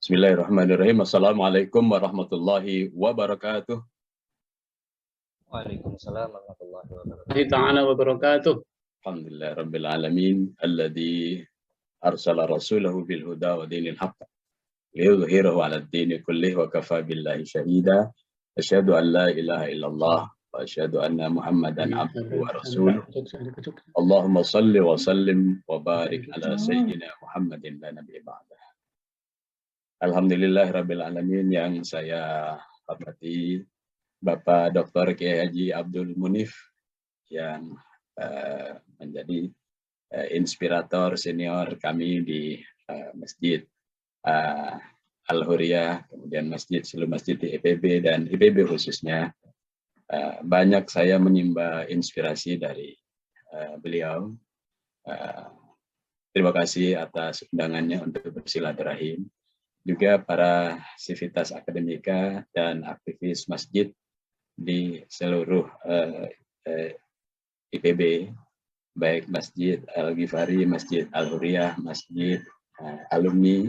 Bismillahirrahmanirrahim. Assalamualaikum warahmatullahi wabarakatuh. Waalaikumsalam warahmatullahi wabarakatuh. Ta'ala wabarakatuh. Alhamdulillah rabbil alamin alladzi arsala rasulahu bil huda wa dinil haqq liyudhhirahu 'ala ad-dini kullihi wa kafa billahi shahida. Asyhadu an la ilaha illallah wa asyhadu anna Muhammadan abduhu wa rasuluh. Allahumma shalli wa sallim wa barik ala sayyidina Muhammadin la nabiyya ba'dah. Alhamdulillah rabbil alamin, yang saya hormati Bapak Dr. Kiai Haji Abdul Munif yang menjadi inspirator senior kami di Masjid Al-Huriyah, kemudian seluruh masjid di IPB dan IPB khususnya. Banyak saya menimba inspirasi dari beliau. Terima kasih atas undangannya untuk bersilaturahim. Juga para sivitas akademika dan aktivis masjid di seluruh IPB, baik Masjid Al-Ghifari, Masjid Al-Huriyah, Masjid alumni,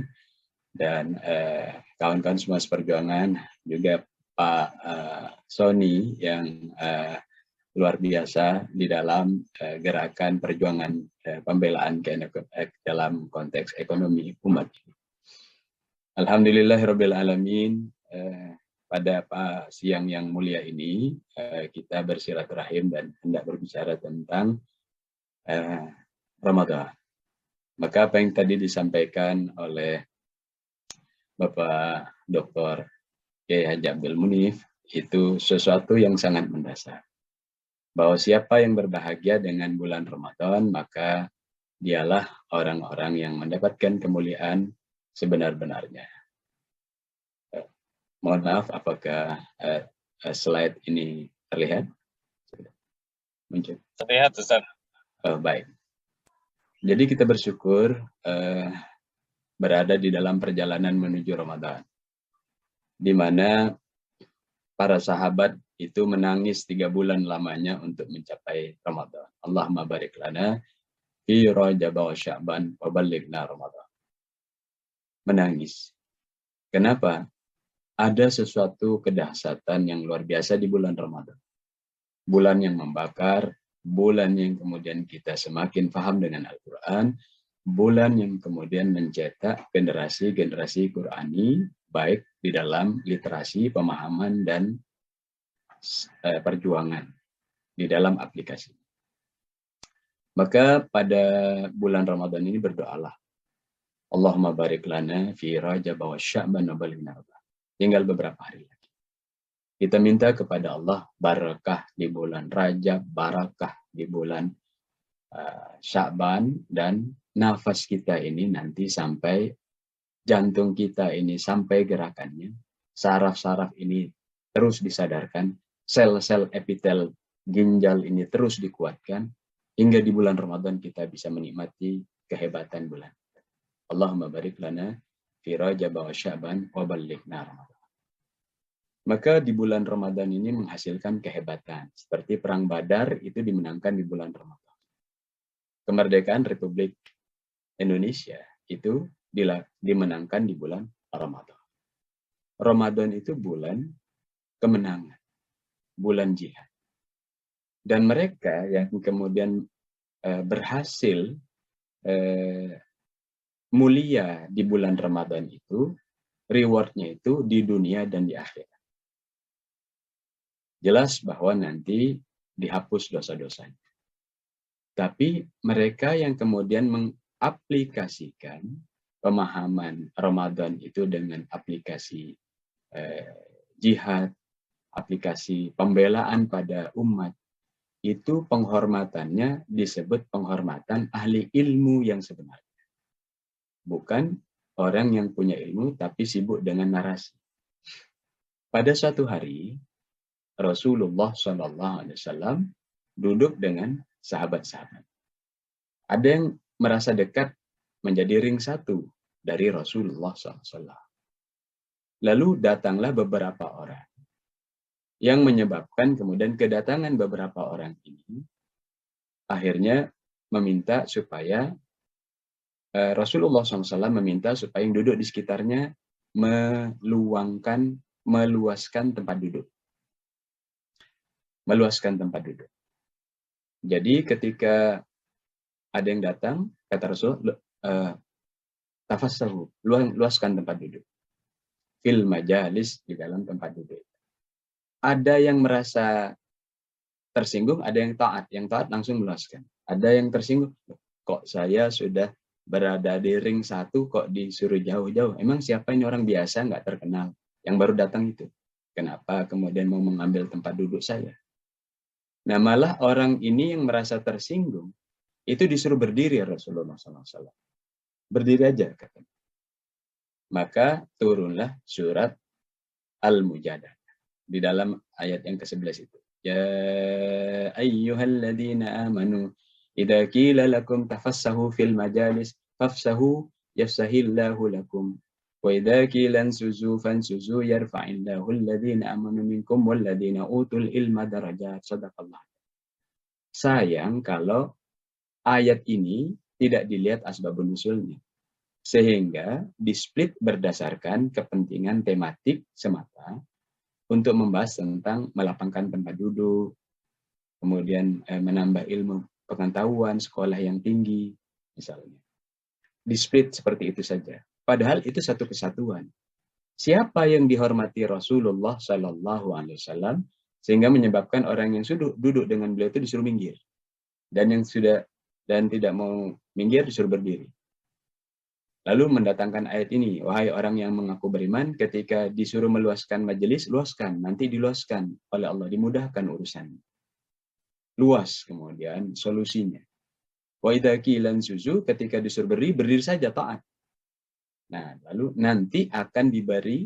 dan kawan-kawan semua seperjuangan, juga Pak Sony yang luar biasa di dalam gerakan perjuangan pembelaan dalam konteks ekonomi umat. Alhamdulillahirabbil alamin. Pada siang yang mulia ini kita bersilaturahim dan hendak berbicara tentang Ramadan. Maka apa yang tadi disampaikan oleh Bapak Dr. Kiai Haji Abdul Munif itu sesuatu yang sangat mendasar. Bahwa siapa yang berbahagia dengan bulan Ramadan, maka dialah orang-orang yang mendapatkan kemuliaan sebenar-benarnya. Mohon maaf, apakah slide ini terlihat? Muncul. Terlihat, Ustaz. Baik. Jadi kita bersyukur berada di dalam perjalanan menuju Ramadan, di mana para sahabat itu menangis 3 bulan lamanya untuk mencapai Ramadan. Allahumma barik lana fi Rajab wa Sya'ban wa ballighna Ramadan. Menangis. Kenapa? Ada sesuatu kedahsyatan yang luar biasa di bulan Ramadan. Bulan yang membakar, bulan yang kemudian kita semakin paham dengan Al-Quran, bulan yang kemudian mencetak generasi-generasi Qurani, baik di dalam literasi, pemahaman, dan perjuangan di dalam aplikasi. Maka pada bulan Ramadan ini berdoalah. Allahumma barik lana fi Rajab wa Sya'ban wa ballighna Ramadan. Tinggal beberapa hari lagi. Kita minta kepada Allah barakah di bulan Rajab, barakah di bulan Sya'ban, dan nafas kita ini nanti sampai jantung kita ini sampai gerakannya, saraf-saraf ini terus disadarkan, sel-sel epitel ginjal ini terus dikuatkan, hingga di bulan Ramadan kita bisa menikmati kehebatan bulan. Allahumma barik lana fi Rajab wa Sya'ban wa ballighna Ramadan. Maka di bulan Ramadan ini menghasilkan kehebatan. Seperti Perang Badar itu dimenangkan di bulan Ramadan. Kemerdekaan Republik Indonesia itu dimenangkan di bulan Ramadan. Ramadan itu bulan kemenangan, bulan jihad. Dan mereka yang kemudian berhasil mulia di bulan Ramadan itu, rewardnya itu di dunia dan di akhirat. Jelas bahwa nanti dihapus dosa-dosanya. Tapi mereka yang kemudian mengaplikasikan pemahaman Ramadan itu dengan aplikasi jihad, aplikasi pembelaan pada umat, itu penghormatannya disebut penghormatan ahli ilmu yang sebenarnya. Bukan orang yang punya ilmu tapi sibuk dengan narasi. Pada suatu hari, Rasulullah SAW duduk dengan sahabat-sahabat. Ada yang merasa dekat menjadi ring satu dari Rasulullah SAW. Lalu datanglah beberapa orang yang menyebabkan kemudian kedatangan beberapa orang ini akhirnya meminta supaya Rasulullah SAW meminta supaya yang duduk di sekitarnya meluaskan tempat duduk. Meluaskan tempat duduk. Jadi ketika ada yang datang, kata Rasul, tafassahu, luaskan tempat duduk. Fil majalis, di dalam tempat duduk. Ada yang merasa tersinggung, ada yang taat. Yang taat langsung meluaskan. Ada yang tersinggung, kok saya sudah berada di ring 1 kok disuruh jauh-jauh. Emang siapa ini, orang biasa nggak terkenal yang baru datang itu? Kenapa kemudian mau mengambil tempat duduk saya? Nah, malah orang ini yang merasa tersinggung itu disuruh berdiri Rasulullah SAW. Berdiri aja katanya. Maka turunlah surat Al-Mujadalah di dalam ayat yang ke-11 itu. Ya ayyuhalladzina amanu idza qila lakum tafassahu fil majalis fafsahu yafsahillahu lakum wa idza qila ansuzu fansuzu yarfa'illahu alladzina amanu minkum walladzina utul ilma darajat. Shadaqallah. Sayang kalau ayat ini tidak dilihat asbabun nusulnya, sehingga displit berdasarkan kepentingan tematik semata untuk membahas tentang melapangkan tempat duduk, kemudian menambah ilmu pengetahuan, sekolah yang tinggi, misalnya. Di-split seperti itu saja. Padahal itu satu kesatuan. Siapa yang dihormati Rasulullah Sallallahu Alaihi Wasallam sehingga menyebabkan orang yang duduk dengan beliau itu disuruh minggir, dan yang tidak mau minggir disuruh berdiri. Lalu mendatangkan ayat ini, wahai orang yang mengaku beriman, ketika disuruh meluaskan majelis, luaskan, nanti diluaskan oleh Allah, dimudahkan urusannya. Luas kemudian solusinya. Wa idza qila ansuzu, ketika disuruh berdiri saja, taat. Nah, lalu nanti akan diberi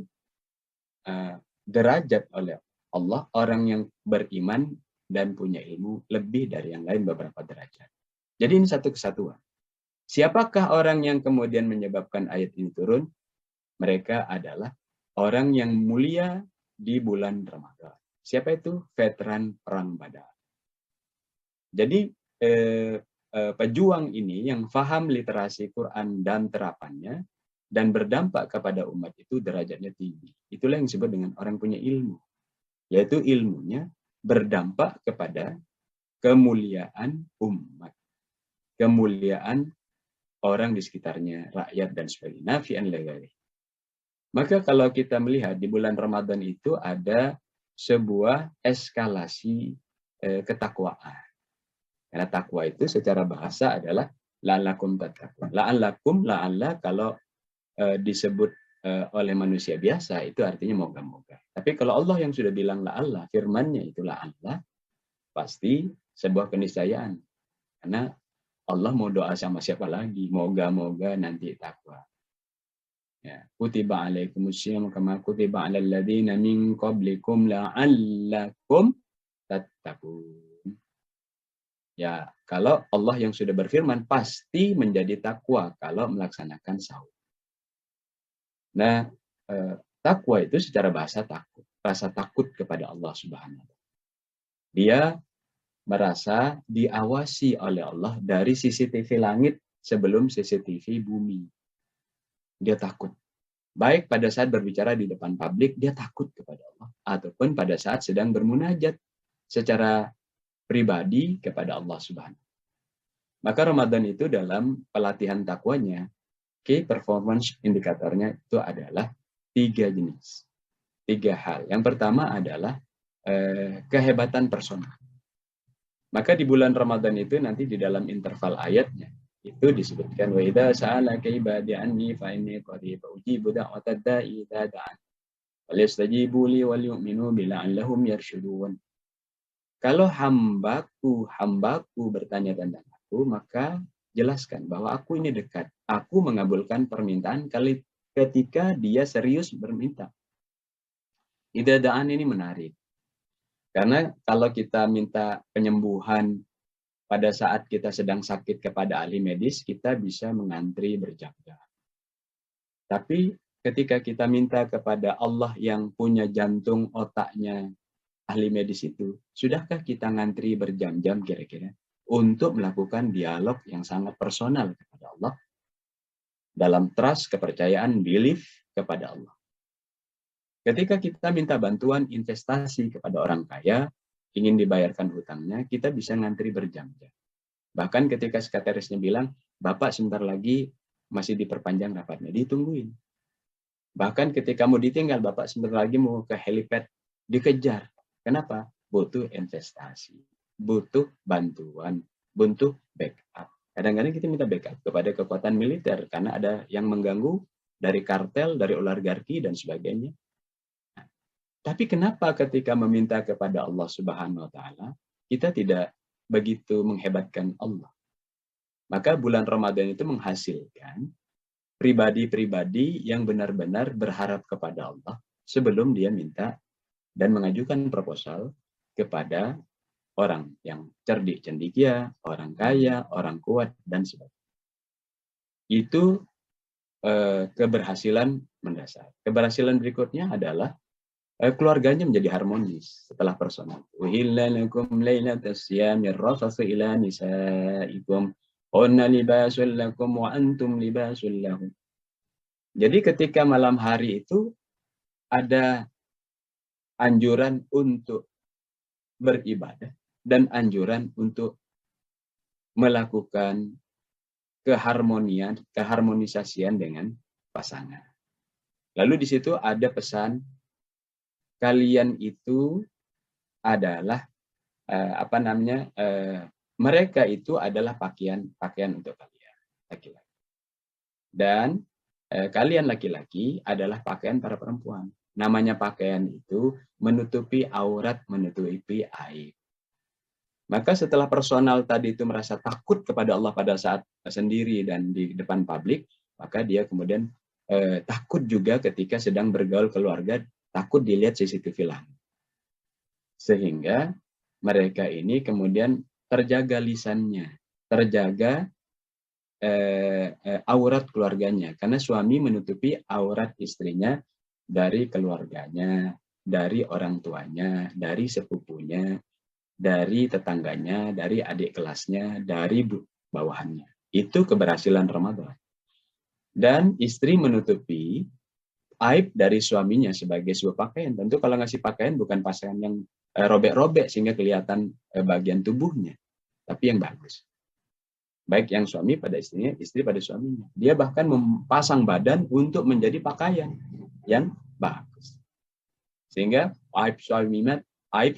derajat oleh Allah orang yang beriman dan punya ilmu lebih dari yang lain beberapa derajat. Jadi ini satu kesatuan. Siapakah orang yang kemudian menyebabkan ayat ini turun? Mereka adalah orang yang mulia di bulan Ramadan. Siapa itu? Veteran Perang Badar. Jadi pejuang ini yang faham literasi Quran dan terapannya dan berdampak kepada umat itu derajatnya tinggi. Itulah yang disebut dengan orang punya ilmu. Yaitu ilmunya berdampak kepada kemuliaan umat. Kemuliaan orang di sekitarnya, rakyat dan sebagainya. Nafi'an lighaihi. Maka kalau kita melihat di bulan Ramadan itu ada sebuah eskalasi ketakwaan. Karena takwa itu secara bahasa adalah la'allakum tattaqun. La'alla kalau disebut oleh manusia biasa itu artinya moga-moga. Tapi kalau Allah yang sudah bilang la'alla, firman-Nya itu la'alla, pasti sebuah keniscayaan. Karena Allah mau doa sama siapa lagi? Moga-moga nanti takwa. Ya, kutiba alaikumusiyam kama kutiba alal ladzina min qablikum la'allakum tattaqun. Ya, kalau Allah yang sudah berfirman pasti menjadi takwa kalau melaksanakan sahur. Nah, takwa itu secara bahasa takut, rasa takut kepada Allah Subhanahu wa taala. Dia merasa diawasi oleh Allah dari CCTV langit sebelum CCTV bumi. Dia takut. Baik pada saat berbicara di depan publik, dia takut kepada Allah. Ataupun pada saat sedang bermunajat secara pribadi kepada Allah Subhanahu. Maka Ramadan itu dalam pelatihan takwanya, key performance indikatornya itu adalah 3 jenis. 3 hal. Yang pertama adalah kehebatan personal. Maka di bulan Ramadan itu nanti di dalam interval ayatnya itu disebutkan wa idza sa'alaka ibadi anni fa inni qarib ujibu da'watad da'i idza da'an falyastajibu li wal yu'minu bi la'allahum yarshudun. Kalau hambaku bertanya tentang aku, maka jelaskan bahwa aku ini dekat. Aku mengabulkan permintaan ketika dia serius berminta. Idza da'an ini menarik. Karena kalau kita minta penyembuhan pada saat kita sedang sakit kepada ahli medis, kita bisa mengantri berjam-jam. Tapi ketika kita minta kepada Allah yang punya jantung otaknya ahli medis itu, sudahkah kita ngantri berjam-jam kira-kira untuk melakukan dialog yang sangat personal kepada Allah? Dalam trust, kepercayaan, belief kepada Allah. Ketika kita minta bantuan investasi kepada orang kaya, ingin dibayarkan hutangnya, kita bisa ngantri berjam-jam. Bahkan ketika sekretarisnya bilang, Bapak sebentar lagi masih diperpanjang rapatnya, ditungguin. Bahkan ketika mau ditinggal, Bapak sebentar lagi mau ke helipad, dikejar. Kenapa? Butuh investasi, butuh bantuan, butuh backup. Kadang-kadang kita minta backup kepada kekuatan militer, karena ada yang mengganggu dari kartel, dari oligarki, dan sebagainya. Tapi kenapa ketika meminta kepada Allah Subhanahu wa taala, kita tidak begitu menghebatkan Allah? Maka bulan Ramadan itu menghasilkan pribadi-pribadi yang benar-benar berharap kepada Allah sebelum dia minta dan mengajukan proposal kepada orang yang cerdik cendekia, orang kaya, orang kuat, dan sebagainya. Itu keberhasilan mendasar. Keberhasilan berikutnya adalah keluarganya menjadi harmonis setelah personal. Uhilla lakum lailatas siyamir rafathu ila nisaikum hunna libasul lakum wa antum libasul lahum. Jadi ketika malam hari itu ada anjuran untuk beribadah dan anjuran untuk melakukan keharmonisasian dengan pasangan. Lalu di situ ada pesan, kalian itu adalah mereka itu adalah pakaian untuk kalian laki-laki, dan kalian laki-laki adalah pakaian para perempuan. Namanya pakaian itu menutupi aurat, menutupi aib. Maka setelah personal tadi itu merasa takut kepada Allah pada saat sendiri dan di depan publik, maka dia kemudian takut juga ketika sedang bergaul keluarga, takut dilihat CCTV lain. Sehingga mereka ini kemudian terjaga lisannya, terjaga aurat keluarganya, karena suami menutupi aurat istrinya dari keluarganya, dari orang tuanya, dari sepupunya, dari tetangganya, dari adik kelasnya, dari bawahannya. Itu keberhasilan Ramadan. Dan istri menutupi aib dari suaminya sebagai sebuah pakaian. Tentu kalau ngasih pakaian bukan pakaian yang robek-robek sehingga kelihatan bagian tubuhnya, tapi yang bagus. Baik yang suami pada istrinya, istri pada suaminya. Dia bahkan memasang badan untuk menjadi pakaian yang bagus. Sehingga aib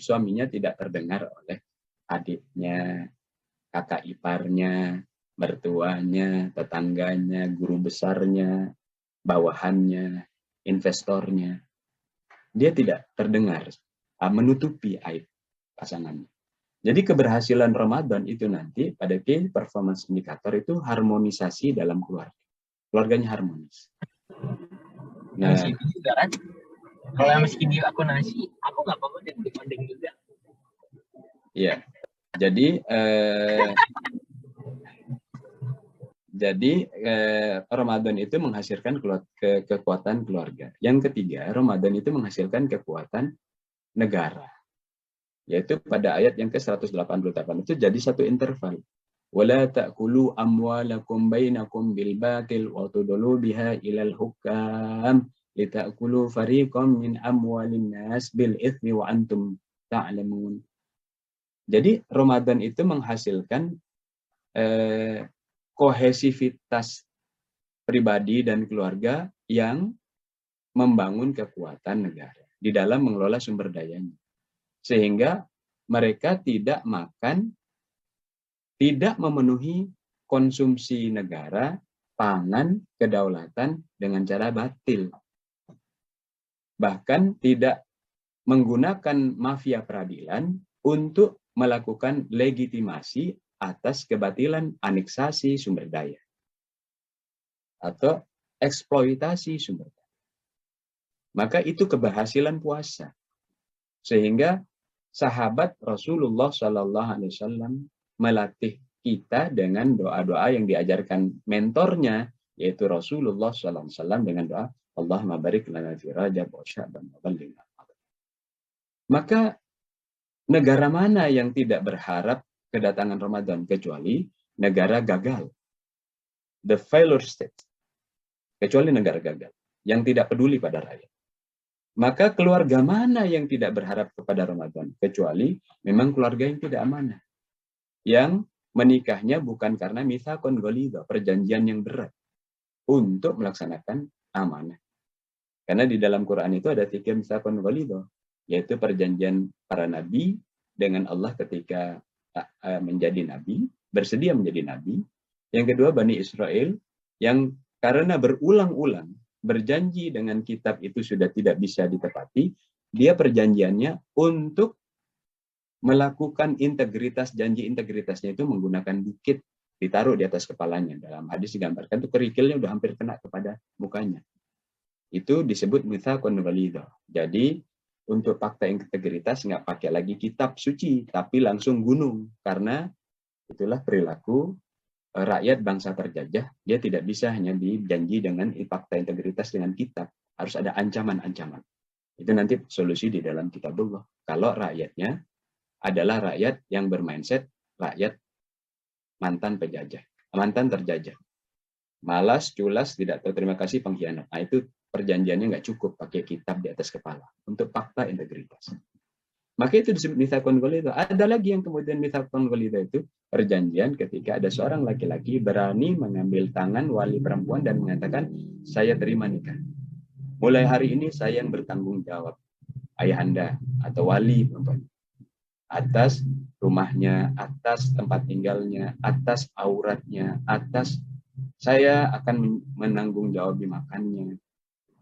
suaminya tidak terdengar oleh adiknya, kakak iparnya, mertuanya, tetangganya, guru besarnya, bawahannya, investornya. Dia tidak terdengar, menutupi aib pasangannya. Jadi keberhasilan Ramadan itu nanti pada key performance indicator itu harmonisasi dalam keluarga. Keluarganya harmonis. Nah, juga kan, kalau meski dia aku nasi, aku nggak apa-apa dibanding juga. Iya. Jadi Ramadan itu menghasilkan kekuatan keluarga. Yang ketiga, Ramadan itu menghasilkan kekuatan negara. Yaitu pada ayat yang ke-188 itu jadi satu interval. Wala ta'kulu amwalakum bainakum bil batil wa tudlu biha ilal hukam litakulu fariqam min amwalin nas bil itsmi wa antum ta'lamun. Jadi Ramadan itu menghasilkan kohesivitas pribadi dan keluarga yang membangun kekuatan negara di dalam mengelola sumber dayanya. Sehingga mereka tidak memenuhi konsumsi negara, pangan, kedaulatan dengan cara batil. Bahkan tidak menggunakan mafia peradilan untuk melakukan legitimasi atas kebatilan aneksasi sumber daya atau eksploitasi sumber daya. Maka itu keberhasilan puasa. Sehingga sahabat Rasulullah SAW melatih kita dengan doa-doa yang diajarkan mentornya, yaitu Rasulullah SAW dengan doa Allahumma barik lana fi Rajab wa Sya'ban wa ballighna. Maka negara mana yang tidak berharap kedatangan Ramadan kecuali negara gagal, the failure state, kecuali negara gagal yang tidak peduli pada rakyat. Maka keluarga mana yang tidak berharap kepada Ramadan? Kecuali memang keluarga yang tidak amanah. Yang menikahnya bukan karena mitsaqun ghalidha, perjanjian yang berat untuk melaksanakan amanah. Karena di dalam Quran itu ada 3 mitsaqun ghalidha, yaitu perjanjian para nabi dengan Allah ketika menjadi nabi, bersedia menjadi nabi. Yang kedua Bani Israel yang karena berulang-ulang berjanji dengan kitab itu sudah tidak bisa ditepati, dia perjanjiannya untuk melakukan integritas, janji integritasnya itu menggunakan bukit ditaruh di atas kepalanya. Dalam hadis digambarkan itu kerikilnya udah hampir kena kepada mukanya. Itu disebut mitsaqun ghalidha. Jadi untuk fakta integritas nggak pakai lagi kitab suci, tapi langsung gunung. Karena itulah perilaku rakyat bangsa terjajah. Dia tidak bisa hanya dijanji dengan fakta integritas dengan kitab. Harus ada ancaman-ancaman. Itu nanti solusi di dalam kitabullah. Kalau rakyatnya adalah rakyat yang bermindset rakyat mantan penjajah, mantan terjajah. Malas, culas, tidak tahu terima kasih, pengkhianat. Nah, itu perjanjiannya nggak cukup pakai kitab di atas kepala untuk fakta integritas. Maka itu disebut mitsaqun ghalidha. Ada lagi yang kemudian mitsaqun ghalidha itu perjanjian ketika ada seorang laki-laki berani mengambil tangan wali perempuan dan mengatakan, saya terima nikah. Mulai hari ini saya yang bertanggung jawab, ayahanda atau wali perempuan, atas rumahnya, atas tempat tinggalnya, atas auratnya, atas saya akan menanggung jawab makannya,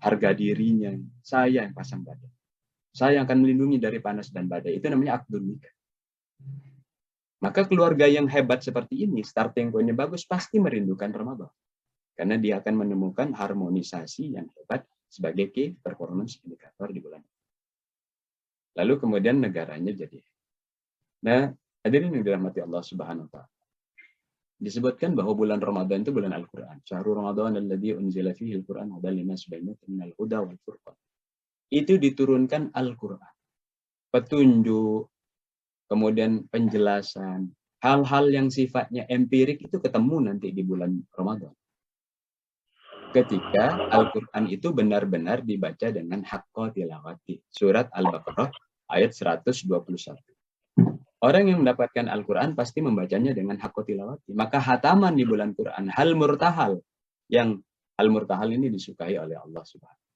harga dirinya, saya yang pasang badan. Saya akan melindungi dari panas dan badai. Itu namanya akdun nikah. Maka keluarga yang hebat seperti ini, starting point-nya bagus, pasti merindukan Ramadan. Karena dia akan menemukan harmonisasi yang hebat sebagai key performance indikator di bulan. Lalu kemudian negaranya jadi. Nah, hadirin yang dirahmati Allah Subhanahu wa taala. Disebutkan bahwa bulan Ramadan itu bulan Al-Qur'an. Syahrul Ramadan alladzi unzila fihi al-Qur'an hudal linnas bainatin minal huda wal furqan. Itu diturunkan Al-Quran. Petunjuk, kemudian penjelasan, hal-hal yang sifatnya empirik itu ketemu nanti di bulan Ramadan. Ketika Al-Quran itu benar-benar dibaca dengan haqqa tilawati. Surat Al-Baqarah ayat 121. Orang yang mendapatkan Al-Quran pasti membacanya dengan haqqa tilawati. Maka hataman di bulan Quran, hal murtahal. Yang hal murtahal ini disukai oleh Allah Subhanahu.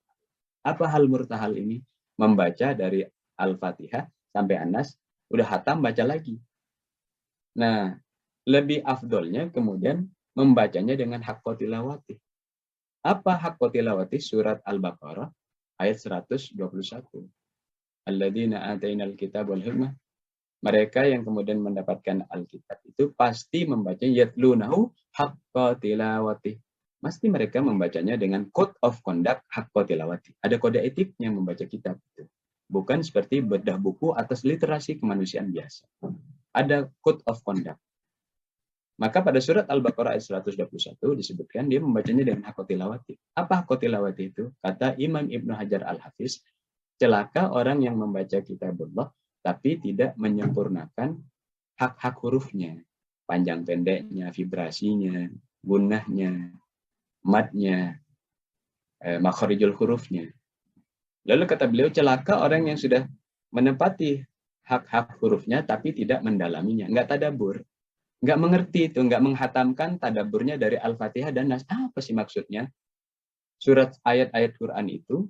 Apa hal murtahal ini? Membaca dari Al-Fatihah sampai An-Nas, udah hatam baca lagi. Nah, lebih afdolnya kemudian membacanya dengan haqqa tilawati. Apa haqqa tilawati? Surat Al-Baqarah ayat 121. Alladzina atainal kitab wal hikmah. Mereka yang kemudian mendapatkan Alkitab itu pasti membaca yatlunahu haqqa tilawati. Pasti mereka membacanya dengan code of conduct haqqa tilawati. Ada kode etiknya membaca kitab itu. Bukan seperti bedah buku atas literasi kemanusiaan biasa. Ada code of conduct. Maka pada surat Al-Baqarah ayat 121 disebutkan dia membacanya dengan haqqa tilawati. Apa haqqa tilawati itu? Kata Imam Ibnu Hajar Al-Hafiz, celaka orang yang membaca kitabullah tapi tidak menyempurnakan hak-hak hurufnya. Panjang pendeknya, vibrasinya, gunnahnya, matnya, makharijul hurufnya. Lalu kata beliau, celaka orang yang sudah menepati hak-hak hurufnya tapi tidak mendalaminya, nggak tadabbur, nggak mengerti itu, nggak menghatamkan tadabburnya dari Al-Fatihah dan Nas. Apa sih maksudnya? Surat ayat-ayat Quran itu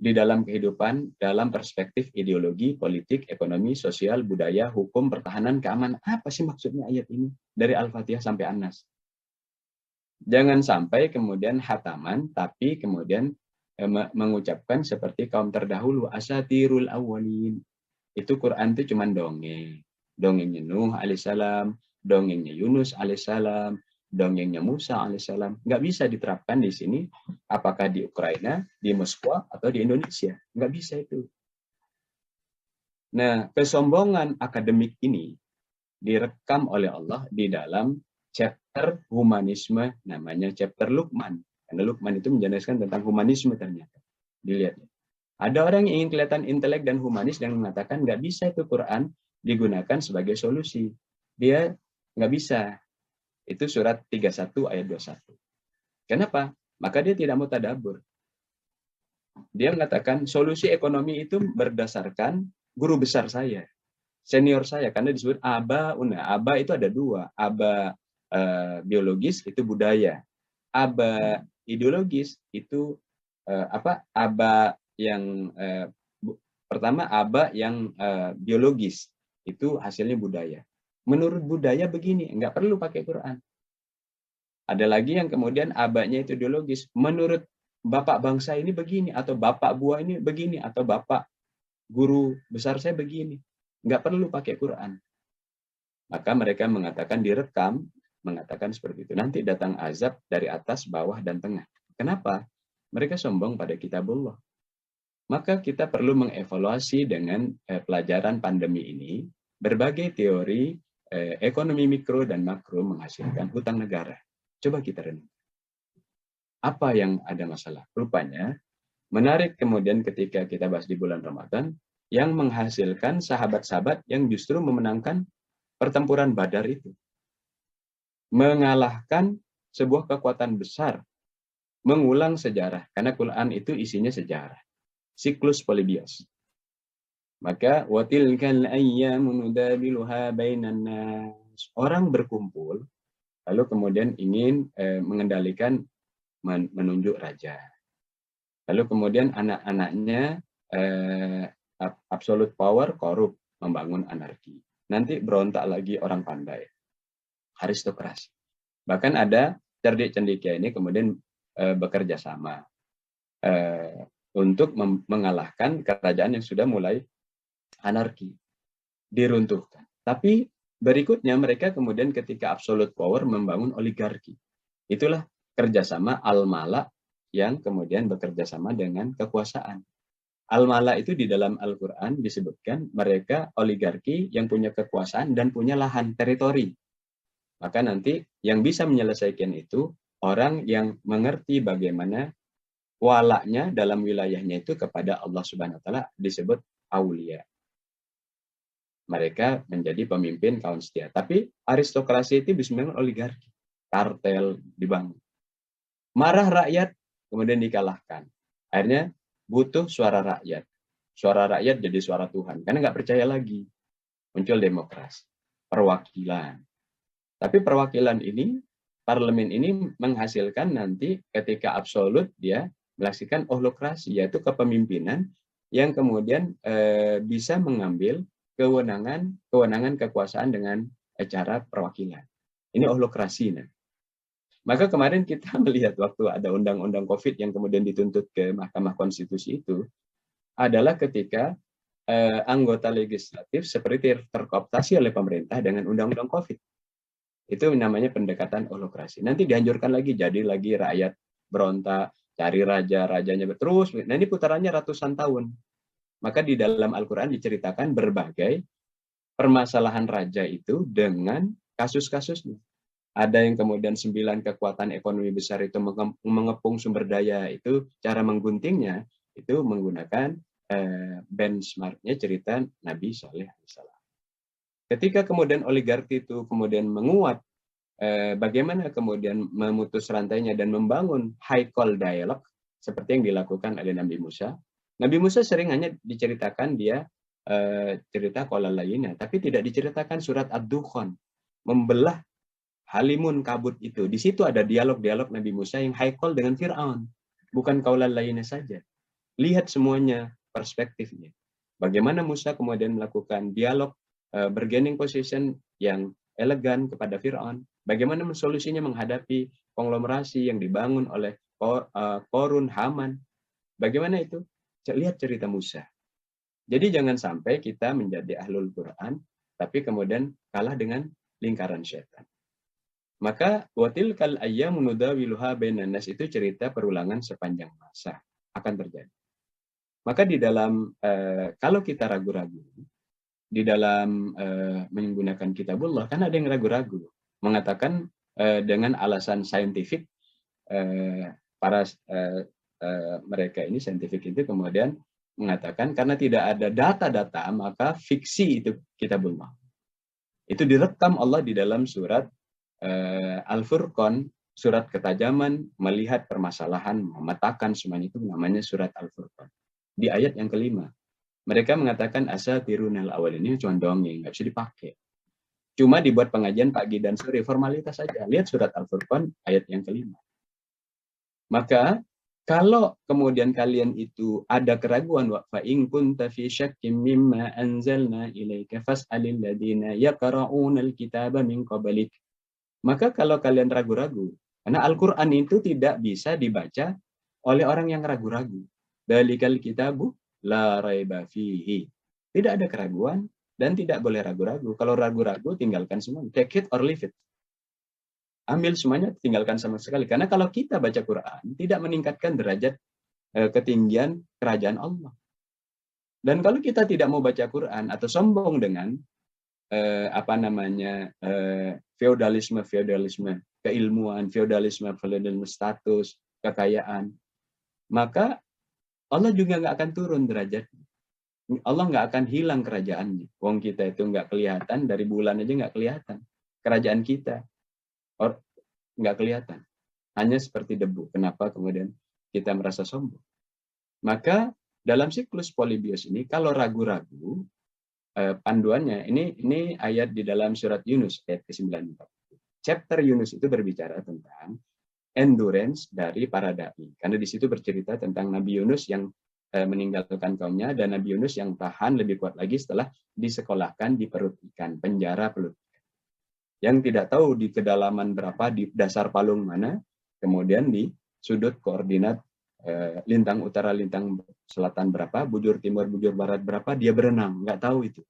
di dalam kehidupan, dalam perspektif ideologi, politik, ekonomi, sosial, budaya, hukum, pertahanan, keamanan. Apa sih maksudnya ayat ini? Dari Al-Fatihah sampai An-Nas. Jangan sampai kemudian hataman, tapi kemudian mengucapkan seperti kaum terdahulu, asatirul awwalin. Itu Quran itu cuma dongeng. Dongengnya Nuh alaihissalam, dongengnya Yunus alaihissalam, dongengnya Musa alaihissalam. Nggak bisa diterapkan di sini, apakah di Ukraina, di Moskwa, atau di Indonesia. Nggak bisa itu. Nah, kesombongan akademik ini direkam oleh Allah di dalam chapter humanisme, namanya chapter Luqman. Karena Luqman itu menjelaskan tentang humanisme ternyata. Dilihat. Ada orang yang ingin kelihatan intelek dan humanis dan mengatakan nggak bisa itu Quran digunakan sebagai solusi. Dia nggak bisa. Itu surat 31 ayat 21. Kenapa? Maka dia tidak mau tadabbur. Dia mengatakan solusi ekonomi itu berdasarkan guru besar saya, senior saya, karena disebut aba una. Aba itu ada dua, aba biologis itu budaya, aba ideologis itu aba yang pertama aba yang biologis itu hasilnya budaya. Menurut budaya begini, nggak perlu pakai Quran. Ada lagi yang kemudian abanya itu ideologis. Menurut bapak bangsa ini begini, atau bapak buah ini begini, atau bapak guru besar saya begini. Nggak perlu pakai Quran. Maka mereka mengatakan direkam, mengatakan seperti itu. Nanti datang azab dari atas, bawah, dan tengah. Kenapa? Mereka sombong pada kitabullah. Maka kita perlu mengevaluasi dengan pelajaran pandemi ini, berbagai teori ekonomi mikro dan makro menghasilkan hutang negara. Coba kita renung. Apa yang ada masalah? Rupanya, menarik kemudian ketika kita bahas di bulan Ramadan, yang menghasilkan sahabat-sahabat yang justru memenangkan pertempuran Badar itu. Mengalahkan sebuah kekuatan besar. Mengulang sejarah. Karena Quran itu isinya sejarah. Siklus polibios. Maka watilkal ayyamu nudabiluha bainan nas. Orang berkumpul lalu kemudian ingin mengendalikan, menunjuk raja. Lalu kemudian anak-anaknya absolute power, korup, membangun anarki. Nanti berontak lagi orang pandai. Aristokrasi. Bahkan ada cerdik cendekia ini kemudian bekerja sama untuk mengalahkan kerajaan yang sudah mulai anarki, diruntuhkan. Tapi berikutnya mereka kemudian ketika absolute power membangun oligarki. Itulah kerjasama al-mala yang kemudian bekerja sama dengan kekuasaan. Al-mala itu di dalam Al-Quran disebutkan mereka oligarki yang punya kekuasaan dan punya lahan teritori. Maka nanti yang bisa menyelesaikan itu orang yang mengerti bagaimana walaknya dalam wilayahnya itu kepada Allah Subhanahu wa taala, disebut aulia. Mereka menjadi pemimpin kaum setia. Tapi aristokrasi itu bisa memang oligarki, kartel dibangun. Marah rakyat kemudian dikalahkan. Akhirnya butuh suara rakyat. Suara rakyat jadi suara Tuhan. Karena nggak percaya lagi. Muncul demokrasi, perwakilan. Tapi perwakilan ini, parlemen ini menghasilkan nanti ketika absolut dia melaksanakan holokrasi, yaitu kepemimpinan yang kemudian bisa mengambil kewenangan kekuasaan dengan cara perwakilan. Ini holokrasi. Maka kemarin kita melihat waktu ada undang-undang COVID yang kemudian dituntut ke Mahkamah Konstitusi itu adalah ketika anggota legislatif seperti terkooptasi oleh pemerintah dengan undang-undang COVID. Itu namanya pendekatan holokrasi. Nanti dianjurkan lagi, jadi lagi rakyat berontak, cari raja, rajanya terus. Nah ini putarannya ratusan tahun. Maka di dalam Al-Quran diceritakan berbagai permasalahan raja itu dengan kasus-kasusnya. Ada yang kemudian 9 kekuatan ekonomi besar itu mengepung sumber daya, itu cara mengguntingnya itu menggunakan benchmarknya cerita Nabi Saleh alaihissalam. Ketika kemudian oligarki itu kemudian menguat, bagaimana kemudian memutus rantainya dan membangun high call dialogue seperti yang dilakukan oleh Nabi Musa. Nabi Musa sering hanya diceritakan dia cerita qala lainnya, tapi tidak diceritakan surat Ad-Dukhan, membelah halimun kabut itu. Di situ ada dialog-dialog Nabi Musa yang high call dengan Fir'aun, bukan qala lainnya saja. Lihat semuanya perspektifnya. Bagaimana Musa kemudian melakukan dialog bargaining position yang elegan kepada Fir'aun. Bagaimana solusinya menghadapi konglomerasi yang dibangun oleh Korun, Haman. Bagaimana itu? Lihat cerita Musa. Jadi jangan sampai kita menjadi ahlul Quran, tapi kemudian kalah dengan lingkaran syaitan. Maka watilkal ayyamu nudawiluha bainan nas itu cerita perulangan sepanjang masa akan terjadi. Maka di dalam kalau kita ragu-ragu di dalam menggunakan kitabullah, kan ada yang ragu-ragu mengatakan dengan alasan saintifik, para mereka ini saintifik itu kemudian mengatakan karena tidak ada data-data maka fiksi itu kitabullah. Itu direkam Allah di dalam surat Al-Furqan surat ketajaman, melihat permasalahan, memetakan semuanya itu namanya surat Al-Furqan. Di ayat yang kelima, mereka mengatakan asatirunal awal ini cuma dongeng, nggak bisa dipakai. Cuma dibuat pengajian pagi dan sore, formalitas saja. Lihat surat Al-Furqan ayat yang kelima. Maka kalau kemudian kalian itu ada keraguan, wa fa in kunta fi syakkim mimma anzalna ilaika fas'alil ladina yaqra'unal kitaba min qablik. Maka kalau kalian ragu-ragu, karena Al-Qur'an itu tidak bisa dibaca oleh orang yang ragu-ragu. Dalikal kitabu la raiba fihi. Tidak ada keraguan dan tidak boleh ragu-ragu. Kalau ragu-ragu tinggalkan semua, take it or leave it. Ambil semuanya, tinggalkan sama sekali. Karena kalau kita baca Quran, tidak meningkatkan derajat ketinggian kerajaan Allah. Dan kalau kita tidak mau baca Quran atau sombong dengan feodalisme, keilmuan, feodalisme status, kekayaan, maka Allah juga nggak akan turun derajatnya. Allah nggak akan hilang kerajaannya. Wong kita itu nggak kelihatan, dari bulan aja nggak kelihatan. Kerajaan kita nggak kelihatan, hanya seperti debu. Kenapa kemudian kita merasa sombong? Maka dalam siklus Polybios ini, kalau ragu-ragu, panduannya ini ayat di dalam surat Yunus ayat ke-94. Chapter Yunus itu berbicara tentang endurance dari para dai, karena di situ bercerita tentang Nabi Yunus yang meninggalkan kaumnya, dan Nabi Yunus yang tahan lebih kuat lagi setelah disekolahkan di perut ikan, penjara perut. Yang tidak tahu di kedalaman berapa, di dasar palung mana, kemudian di sudut koordinat lintang utara, lintang selatan berapa, bujur timur, bujur barat berapa, dia berenang, nggak tahu itu.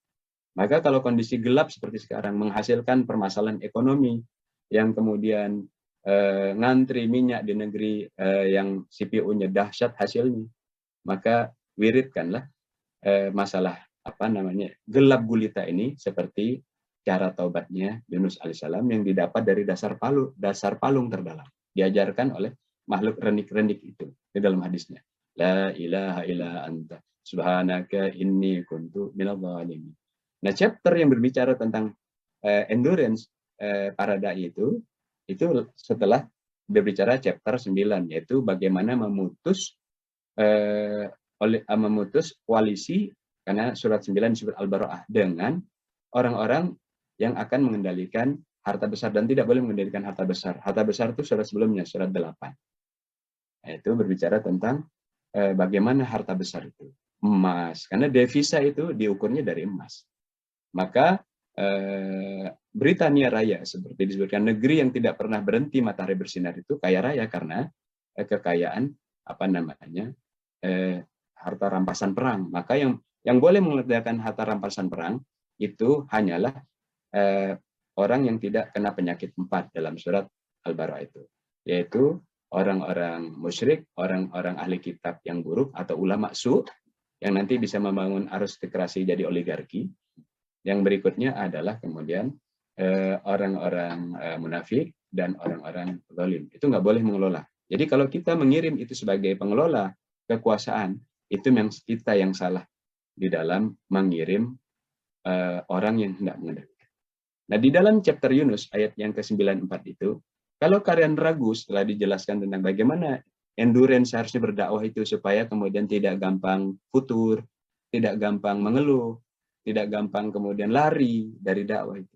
Maka kalau kondisi gelap seperti sekarang, menghasilkan permasalahan ekonomi, yang kemudian ngantri minyak di negeri yang CPU-nya dahsyat hasilnya, maka wiridkanlah masalah gelap gulita ini seperti cara taubatnya Yunus alaihissalam yang didapat dari dasar palung terdalam, diajarkan oleh makhluk rendik-rendik itu di dalam hadisnya. La ilaha illa anta subhanaka inni kuntu minadh dhalimin. Nah, chapter yang berbicara tentang endurance para dai itu setelah berbicara chapter 9, yaitu bagaimana memutus koalisi, karena surat 9 disebut Al-Bara'ah, dengan orang-orang yang akan mengendalikan harta besar dan tidak boleh mengendalikan harta besar. Harta besar itu surat sebelumnya, surat 8. Itu berbicara tentang bagaimana harta besar itu. Emas, karena devisa itu diukurnya dari emas. Maka Britania Raya, seperti disebutkan, negeri yang tidak pernah berhenti matahari bersinar, itu kaya raya karena kekayaan harta rampasan perang. Maka yang boleh meledakan harta rampasan perang itu hanyalah orang yang tidak kena penyakit 4 dalam surat Al-Bara'ah itu, yaitu orang-orang musyrik, orang-orang ahli kitab yang buruk atau ulama su yang nanti bisa membangun aristokrasi jadi oligarki. Yang berikutnya adalah kemudian orang-orang munafik dan orang-orang zalim. Itu nggak boleh mengelola. Jadi kalau kita mengirim itu sebagai pengelola kekuasaan, itu memang kita yang salah di dalam mengirim orang yang hendak mengendalikan. Nah, di dalam chapter Yunus ayat yang ke-94 itu, kalau kalian ragu setelah dijelaskan tentang bagaimana endurance harusnya berdakwah itu supaya kemudian tidak gampang futur, tidak gampang mengeluh, tidak gampang kemudian lari dari dakwah itu.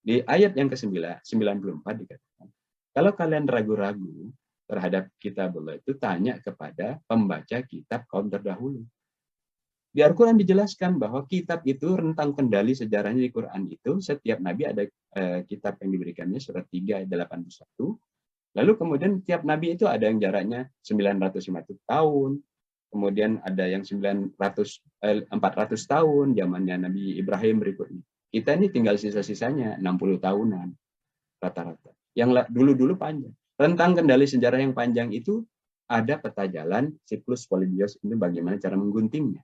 Di ayat yang ke-94 dikatakan, kalau kalian ragu-ragu terhadap kitabullah itu, tanya kepada pembaca kitab kaum terdahulu. Di Al-Quran dijelaskan bahwa kitab itu rentang kendali sejarahnya di Quran itu, setiap nabi ada kitab yang diberikannya, surat 3 ayat 81. Lalu kemudian tiap nabi itu ada yang jaraknya 950 tahun, kemudian ada yang 400 tahun, zamannya Nabi Ibrahim berikutnya. Kita ini tinggal sisa-sisanya 60 tahunan rata-rata. Yang dulu-dulu panjang. Rentang kendali sejarah yang panjang itu ada peta jalan siklus Polybios itu bagaimana cara mengguntingnya.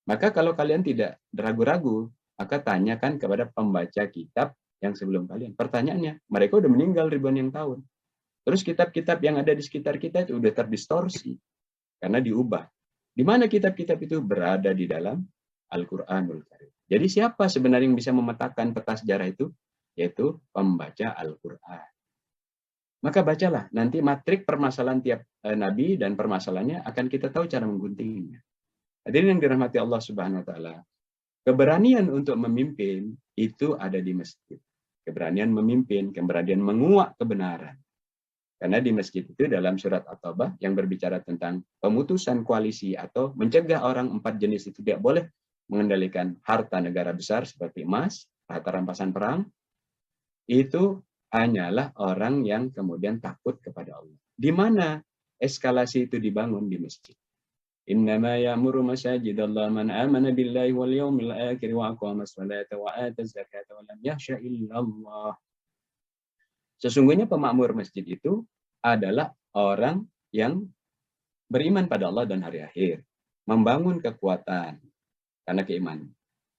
Maka kalau kalian tidak ragu-ragu, maka tanyakan kepada pembaca kitab yang sebelum kalian. Pertanyaannya, mereka udah meninggal ribuan yang tahun. Terus kitab-kitab yang ada di sekitar kita itu udah terdistorsi karena diubah. Di mana kitab-kitab itu berada di dalam Al-Qur'anul Karim. Jadi siapa sebenarnya yang bisa memetakan peta sejarah itu? Yaitu pembaca Al-Qur'an. Maka bacalah, nanti matrik permasalahan tiap nabi dan permasalahannya akan kita tahu cara mengguntingnya. Hadirin yang dirahmati Allah Subhanahu wa taala, keberanian untuk memimpin itu ada di masjid. Keberanian memimpin, keberanian menguak kebenaran. Karena di masjid itu dalam surat At-Taubah yang berbicara tentang pemutusan koalisi atau mencegah orang 4 jenis itu tidak boleh mengendalikan harta negara besar seperti emas, harta rampasan perang, itu hanyalah orang yang kemudian takut kepada Allah. Di mana eskalasi itu dibangun? Di masjid. Innama ya'muru masajidallah man amana billahi wal yawmil akhir wa aqama sholata wa ata zakata wa lam yakhsha illallah. Sesungguhnya pemakmur masjid itu adalah orang yang beriman pada Allah dan hari akhir, membangun kekuatan karena keimanan.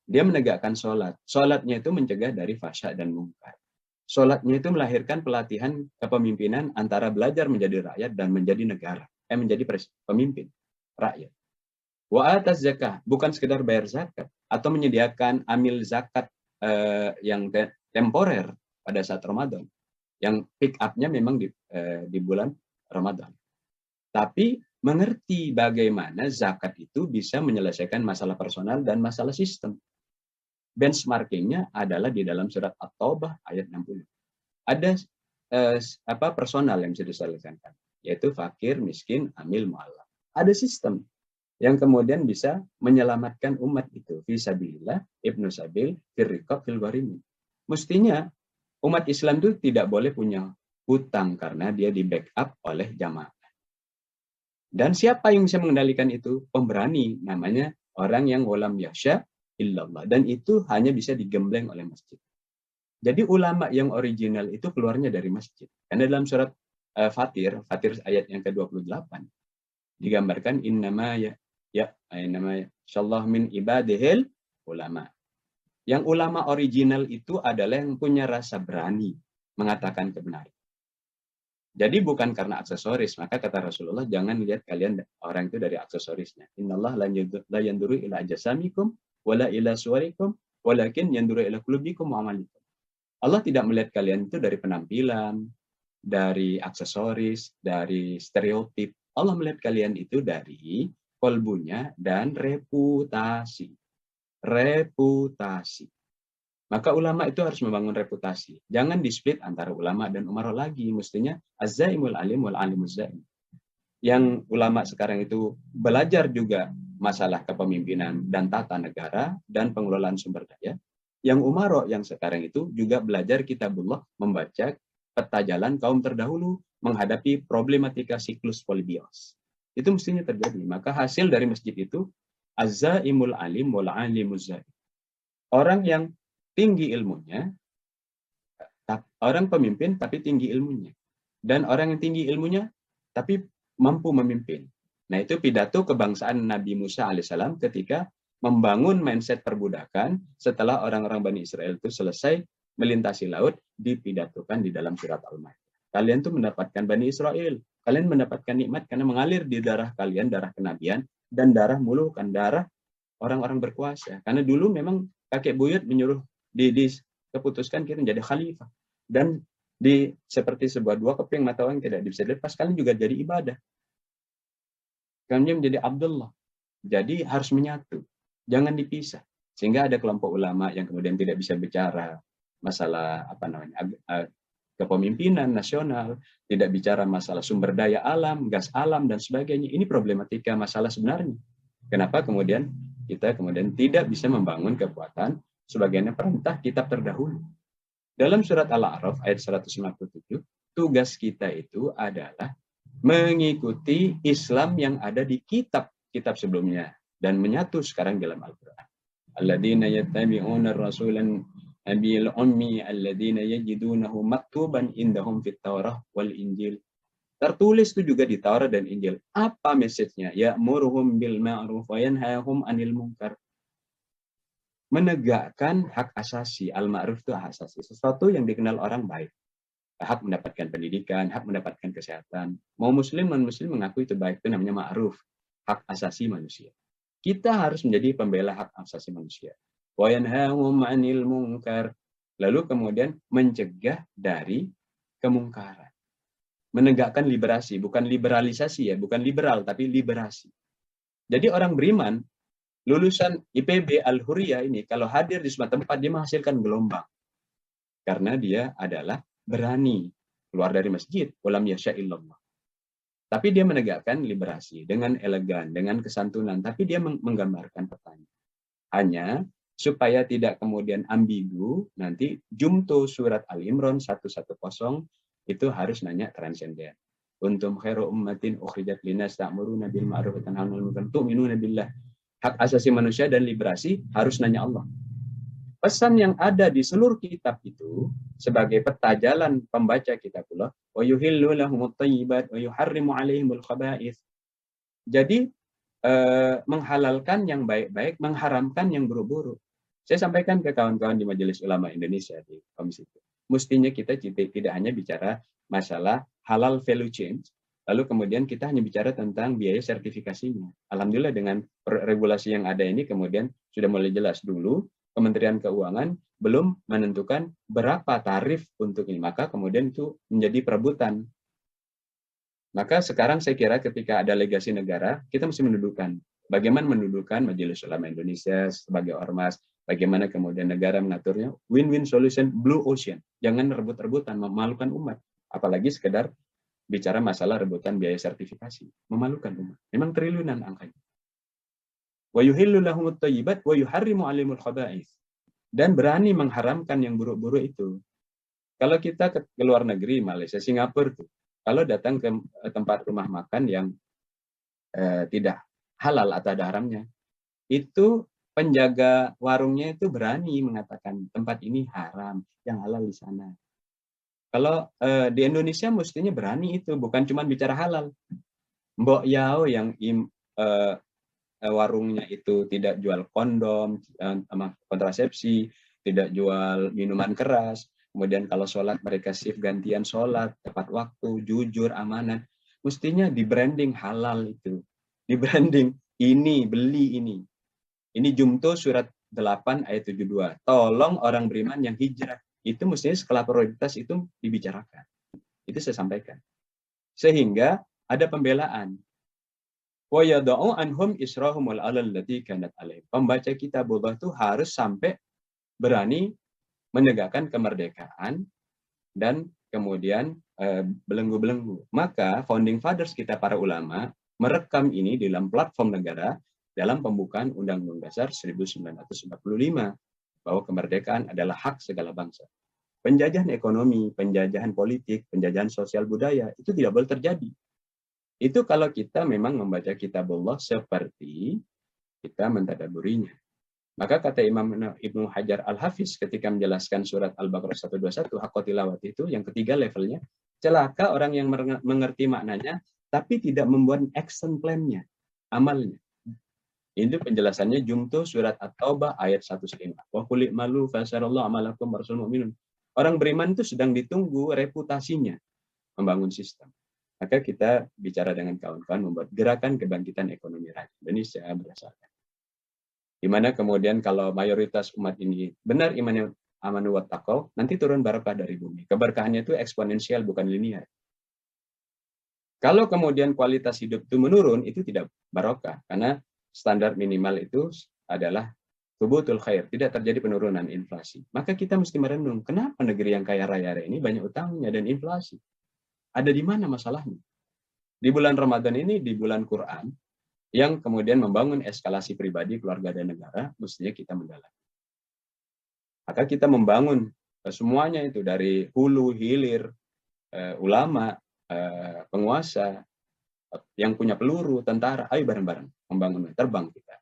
Dia menegakkan sholat. Sholatnya itu mencegah dari fahsya dan mungkar. Sholatnya itu melahirkan pelatihan kepemimpinan antara belajar menjadi rakyat dan menjadi negara. Menjadi pemimpin rakyat. Wa atas zakah, bukan sekedar bayar zakat atau menyediakan amil zakat yang temporer pada saat Ramadan. Yang pick up-nya memang di bulan Ramadan. Tapi mengerti bagaimana zakat itu bisa menyelesaikan masalah personal dan masalah sistem. Benchmarkingnya adalah di dalam surat At-Taubah ayat 60. Ada personal yang bisa diselesaikan, yaitu fakir, miskin, amil, mu'allaf. Ada sistem yang kemudian bisa menyelamatkan umat itu. Fisabilillah, ibnu sabil, firriqab, filgharimi. Mestinya umat Islam itu tidak boleh punya hutang karena dia di backup oleh jamaah. Dan siapa yang bisa mengendalikan itu? Pemberani, namanya orang yang walam yasha illallah. Dan itu hanya bisa digembleng oleh masjid. Jadi ulama yang original itu keluarnya dari masjid. Karena dalam surat Fatir ayat yang ke-28 digambarkan innama insyaallah min ibadihil ulama. Yang ulama original itu adalah yang punya rasa berani mengatakan kebenaran. Jadi bukan karena aksesoris, maka kata Rasulullah, jangan lihat kalian orang itu dari aksesorisnya. Innallaha la yanduru ila ajsamikum wala ila suwarikum walakin yanduru ila qulubikum wa amalikum. Allah tidak melihat kalian itu dari penampilan, dari aksesoris, dari stereotip. Allah melihat kalian itu dari kolbunya dan reputasi. Reputasi. Maka ulama itu harus membangun reputasi. Jangan di-split antara ulama dan umara lagi. Mestinya az-zaimul alim wal alimuz zaim. Yang ulama sekarang itu belajar juga masalah kepemimpinan dan tata negara dan pengelolaan sumber daya. Yang umara yang sekarang itu juga belajar kitabullah, membaca peta jalan kaum terdahulu menghadapi problematika siklus polibios. Itu mestinya terjadi. Maka hasil dari masjid itu az-zaimul alim wal alimuz zaim. Orang yang tinggi ilmunya, orang pemimpin tapi tinggi ilmunya. Dan orang yang tinggi ilmunya tapi mampu memimpin. Nah, itu pidato kebangsaan Nabi Musa alaihissalam ketika membangun mindset perbudakan setelah orang-orang Bani Israel itu selesai melintasi laut, dipidatokan di dalam surat Al-Maidah. Kalian tuh mendapatkan Bani Israel. Kalian mendapatkan nikmat karena mengalir di darah kalian, darah kenabian, dan darah mulukan, darah orang-orang berkuasa. Karena dulu memang kakek buyut menyuruh keputuskan kita menjadi khalifah. Dan seperti sebuah dua keping mata uang tidak bisa dilepas, kalian juga jadi ibadah. Kalian menjadi Abdullah. Jadi harus menyatu. Jangan dipisah. Sehingga ada kelompok ulama yang kemudian tidak bisa bicara masalah kepemimpinan nasional, tidak bicara masalah sumber daya alam, gas alam, dan sebagainya. Ini problematika masalah sebenarnya. Kenapa kemudian kita tidak bisa membangun kekuatan sebagaimana perintah kitab terdahulu. Dalam surat Al-A'raf ayat 157, tugas kita itu adalah mengikuti Islam yang ada di kitab-kitab sebelumnya dan menyatu sekarang dalam Al-Qur'an. Alladzina yattabi'una ar-rasulan nabiyil ummi alladzina yajidunahu maktuban indahum fit Taurah wal Injil. Tertulis itu juga di Taurat dan Injil. Apa message-nya? Ya'muruhum bil ma'ruf wa yanhahum 'anil munkar. Menegakkan hak asasi. Al-ma'ruf itu hak asasi. Sesuatu yang dikenal orang baik. Hak mendapatkan pendidikan, hak mendapatkan kesehatan. Mau muslim, non-muslim mengaku itu baik. Itu namanya ma'ruf. Hak asasi manusia. Kita harus menjadi pembela hak asasi manusia. Wa yanhahum 'anil munkar. Lalu kemudian mencegah dari kemungkaran. menegakkan liberasi, bukan liberalisasi ya, bukan liberal tapi liberasi. Jadi orang beriman lulusan IPB Al-Huriyah ini kalau hadir di sebuah tempat dia menghasilkan gelombang karena dia adalah berani keluar dari masjid, walam yasha illallah. Tapi dia menegakkan liberasi dengan elegan, dengan kesantunan, tapi dia menggambarkan petanya. Hanya supaya tidak kemudian ambigu, nanti jumto surat Al-Imran 110 itu harus nanya transenden. Untum khairu ummatin ukhrijat linas ta'muruna bil ma'ruf wa tanhauna 'anil munkar tu'minuna billah. Hak asasi manusia dan liberasi harus nanya Allah. Pesan yang ada di seluruh kitab itu sebagai peta jalan pembaca kitabullah, wa yuhillu lahumut thayyibat wa yuharrimu 'alaihimul khaba'ith. Jadi menghalalkan yang baik-baik, mengharamkan yang buruk-buruk. Saya sampaikan ke kawan-kawan di Majelis Ulama Indonesia di komisi itu. Mestinya kita tidak hanya bicara masalah halal value change, lalu kemudian kita hanya bicara tentang biaya sertifikasinya. Alhamdulillah dengan regulasi yang ada ini kemudian sudah mulai jelas. Dulu Kementerian Keuangan belum menentukan berapa tarif untuk ini, maka kemudian itu menjadi perebutan. Maka sekarang saya kira ketika ada legasi negara, kita mesti mendudukan. Bagaimana mendudukan Majelis Ulama Indonesia sebagai ormas, bagaimana kemudian negara mengaturnya, win-win solution, blue ocean. Jangan rebut-rebutan, memalukan umat. Apalagi sekedar bicara masalah rebutan biaya sertifikasi. Memalukan umat. Memang triliunan angkanya. Wa yuhillu lahumut thayyibat wa yuharrimu 'alaihimul khaba'ith. Dan berani mengharamkan yang buruk-buruk itu. Kalau kita ke luar negeri, Malaysia, Singapura tuh, kalau datang ke tempat rumah makan yang tidak halal atau ada haramnya, itu penjaga warungnya itu berani mengatakan tempat ini haram, yang halal di sana. Kalau di Indonesia mestinya berani itu, bukan cuma bicara halal. Mbok Yao yang warungnya itu tidak jual kondom, kontrasepsi, tidak jual minuman keras, kemudian kalau sholat mereka shift gantian sholat, tepat waktu, jujur, amanah. Mestinya di branding halal itu. Di branding ini, beli ini. Ini Jumto surat 8 ayat 72. Tolong orang beriman yang hijrah. Itu mestinya skala prioritas itu dibicarakan. Itu saya sampaikan. Sehingga ada pembelaan. Wa yada'u anhum israhum wal alal lati kanat alaihim. Pembaca kitabullah itu harus sampai berani menegakkan kemerdekaan dan kemudian belenggu-belenggu. Maka founding fathers kita para ulama merekam ini di dalam platform negara dalam pembukaan Undang-Undang Dasar 1945 bahwa kemerdekaan adalah hak segala bangsa. Penjajahan ekonomi, penjajahan politik, penjajahan sosial budaya itu tidak boleh terjadi. Itu kalau kita memang membaca kitabullah seperti kita mentadaburinya. Maka kata Imam Ibnu Hajar Al-Hafiz ketika menjelaskan surat Al-Baqarah 121, haqqa tilawat itu, yang ketiga levelnya, celaka orang yang mengerti maknanya, tapi tidak membuat action plan-nya, amalnya. Itu penjelasannya Jumto surat At-Taubah ayat 105. Wa qul i'malu fasarallahu amalakum warsul mu'minun. Orang beriman itu sedang ditunggu reputasinya membangun sistem. Maka kita bicara dengan kawan-kawan membuat gerakan kebangkitan ekonomi rakyat Indonesia berdasarkan. Di mana kemudian kalau mayoritas umat ini benar imannya amanu wa taqwa, nanti turun barokah dari bumi. Keberkahannya itu eksponensial bukan linear. Kalau kemudian kualitas hidup itu menurun, itu tidak barokah karena standar minimal itu adalah thubutul khair, tidak terjadi penurunan inflasi. Maka kita mesti merenung, kenapa negeri yang kaya raya ini banyak utangnya dan inflasi? Ada di mana masalahnya? Di bulan Ramadan ini, di bulan Quran, yang kemudian membangun eskalasi pribadi, keluarga, dan negara, mestinya kita mendalami. Maka kita membangun semuanya itu dari hulu, hilir, ulama, penguasa, yang punya peluru, tentara, ayo bareng-bareng membangun terbang kita.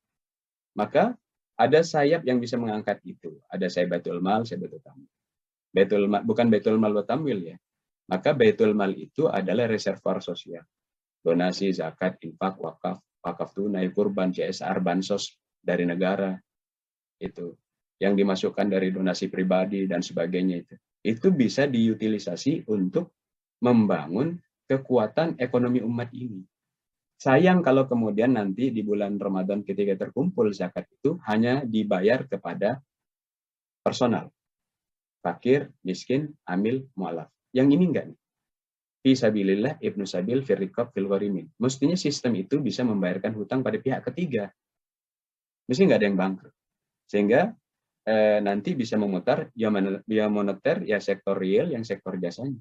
Maka ada sayap yang bisa mengangkat itu. Ada sayap Baitul Mal, sayap Baitul Tamwil. Baitul Mal, bukan Baitul Mal wa Tamwil ya. Maka Baitul Mal itu adalah reservoir sosial. Donasi, zakat, infak, wakaf, wakaf tunai, kurban, CSR, bansos dari negara. Itu yang dimasukkan dari donasi pribadi dan sebagainya itu bisa diutilisasi untuk membangun kekuatan ekonomi umat ini. Sayang kalau kemudian nanti di bulan Ramadan ketika terkumpul zakat itu hanya dibayar kepada personal. Fakir, miskin, amil, mu'alaf. Yang ini enggak nih. fi sabilillah ibnu sabil fil riqab fil gharimin. Mestinya sistem itu bisa membayarkan hutang pada pihak ketiga. Mesti nggak ada yang bangkrut. Sehingga nanti bisa memutar ya moneter, ya sektor real, yang sektor jasanya.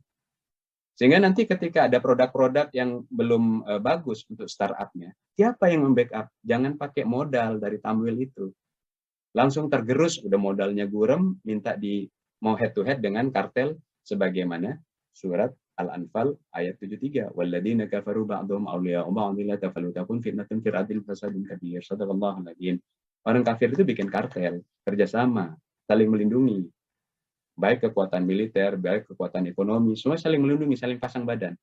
Sehingga nanti ketika ada produk-produk yang belum bagus untuk startupnya, siapa yang membackup? Jangan pakai modal dari Tamwil itu. Langsung tergerus, udah modalnya gurem, minta mau head to head dengan kartel, sebagaimana surat Al-Anfal ayat 73. Walladzina kafaru ba'dhum awliya'u ba'dhin la tafalu takun fitnatun fil ardi fasadun kabir. Shadaqallahul adzim. Orang kafir itu bikin kartel, kerjasama, saling melindungi. Baik kekuatan militer, baik kekuatan ekonomi, semua saling melindungi, saling pasang badan.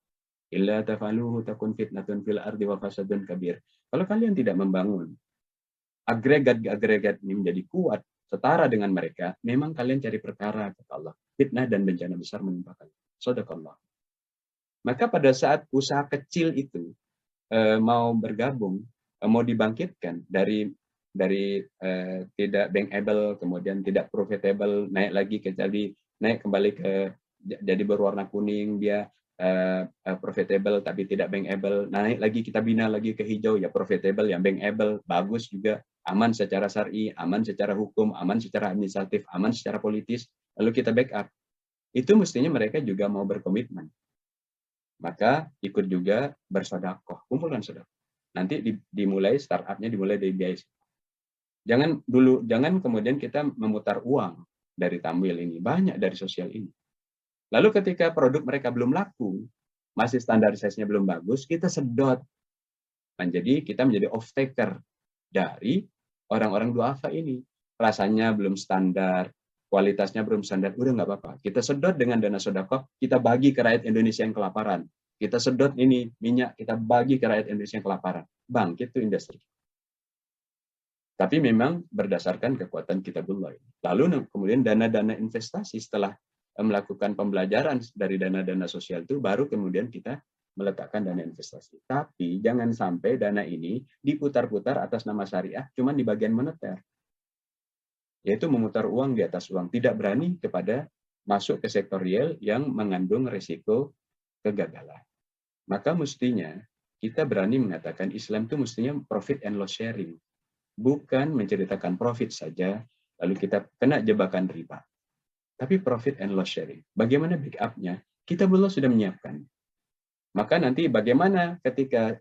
Illa tafaluhu takun fitnatun fil ardi wa fasadun kabir. Kalau kalian tidak membangun agregat-agregat ini menjadi kuat, setara dengan mereka, memang kalian cari perkara, kata Allah. Fitnah dan bencana besar menimpa kalian. Shadaqallah. Maka pada saat usaha kecil itu mau bergabung, mau dibangkitkan dari tidak bankable, kemudian tidak profitable, naik lagi naik kembali ke jadi berwarna kuning, dia profitable tapi tidak bankable, naik lagi kita bina lagi ke hijau, ya profitable, yang bankable, bagus juga, aman secara syar'i, aman secara hukum, aman secara administratif, aman secara politis, lalu kita backup. Itu mestinya mereka juga mau berkomitmen. Maka ikut juga bersedekah, kumpulkan sedekah. Nanti dimulai startupnya dimulai dari biaya. Jangan kemudian kita memutar uang dari Tamwil ini, banyak dari sosial ini. Lalu ketika produk mereka belum laku, masih standarisasinya belum bagus, kita sedot. Jadi kita menjadi off-taker dari orang-orang duafa ini. Rasanya belum standar, kualitasnya belum standar, udah nggak apa-apa. Kita sedot dengan dana sedekah, kita bagi ke rakyat Indonesia yang kelaparan. Kita sedot ini minyak, kita bagi ke rakyat Indonesia yang kelaparan. Bangkit itu industri. Tapi memang berdasarkan kekuatan kitabullah. Lalu kemudian dana-dana investasi setelah melakukan pembelajaran dari dana-dana sosial itu, baru kemudian kita meletakkan dana investasi. Tapi jangan sampai dana ini diputar-putar atas nama syariah cuma di bagian moneter. Yaitu memutar uang di atas uang. Tidak berani kepada masuk ke sektor real yang mengandung risiko kegagalan. Maka mestinya kita berani mengatakan Islam itu mestinya profit and loss sharing. Bukan menceritakan profit saja, lalu kita kena jebakan riba. Tapi profit and loss sharing. Bagaimana backup-nya? Kita belum sudah menyiapkan. Maka nanti bagaimana ketika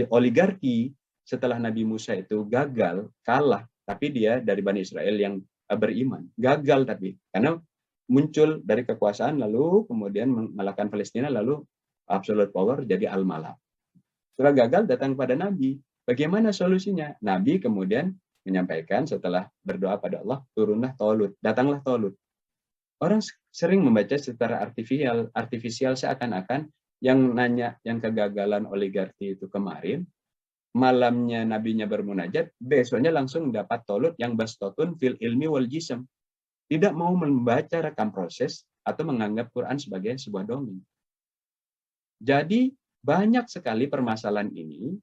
oligarki setelah Nabi Musa itu gagal, kalah, tapi dia dari Bani Israel yang beriman. Gagal tapi, karena muncul dari kekuasaan, lalu kemudian mengalahkan Palestina, lalu absolute power jadi Al-Malak. Setelah gagal datang pada Nabi. Bagaimana solusinya? Nabi kemudian menyampaikan setelah berdoa pada Allah, turunlah Talut, datanglah Talut. Orang sering membaca secara artifisial seakan-akan yang kegagalan oligarki itu kemarin, malamnya nabinya bermunajat, besoknya langsung dapat Talut yang bastotun fil ilmi wal jism. Tidak mau membaca rekam proses atau menganggap Quran sebagai sebuah dongeng. Jadi banyak sekali permasalahan ini,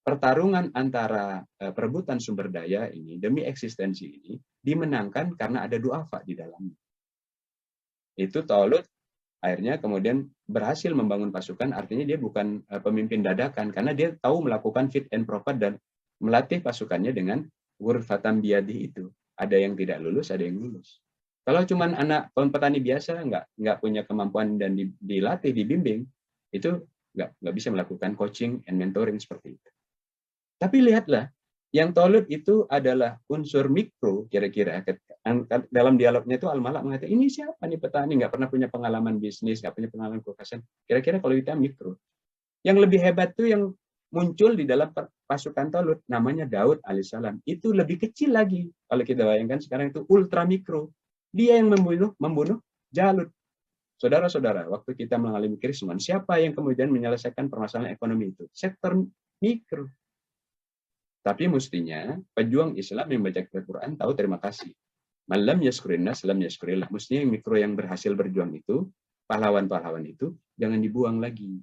pertarungan antara perebutan sumber daya ini demi eksistensi ini dimenangkan karena ada duafa di dalamnya. Itu Talut akhirnya kemudian berhasil membangun pasukan, artinya dia bukan pemimpin dadakan karena dia tahu melakukan fit and proper dan melatih pasukannya dengan ghurfatan biyadi itu. Ada yang tidak lulus, ada yang lulus. Kalau cuma anak petani biasa nggak punya kemampuan dan dilatih, dibimbing, itu nggak bisa melakukan coaching and mentoring seperti itu. Tapi lihatlah, yang Talut itu adalah unsur mikro, kira-kira. Dalam dialognya itu Al-Malak mengatakan, ini siapa nih petani, nggak pernah punya pengalaman bisnis, nggak punya pengalaman kekuasaan. Kira-kira kalau kita mikro. Yang lebih hebat tuh yang muncul di dalam pasukan Talut, namanya Daud alaihissalam. Itu lebih kecil lagi. Kalau kita bayangkan sekarang itu ultra mikro. Dia yang membunuh Jalut. Saudara-saudara, waktu kita mengalami krisis, siapa yang kemudian menyelesaikan permasalahan ekonomi itu? Sektor mikro. Tapi mestinya pejuang Islam yang baca Al-Quran tahu terima kasih. Malam yaskurinna, salam yaskurillah. Mestinya yang mikro yang berhasil berjuang itu, pahlawan-pahlawan itu, jangan dibuang lagi.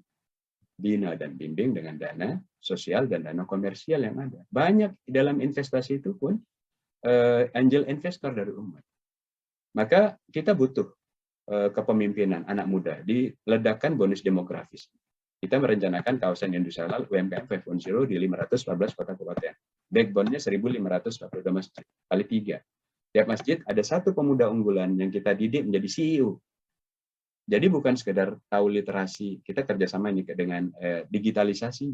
Bina dan bimbing dengan dana sosial dan dana komersial yang ada. Banyak di dalam investasi itu pun angel investor dari umat. Maka kita butuh kepemimpinan anak muda, diledakkan bonus demografis. Kita merencanakan kawasan industrial UMKM 5.0 di 514 kota kabupaten. Backbone-nya 1.542 masjid, kali 3. Tiap masjid ada satu pemuda unggulan yang kita didik menjadi CEO. Jadi bukan sekedar tahu literasi, kita kerjasama ini dengan digitalisasi,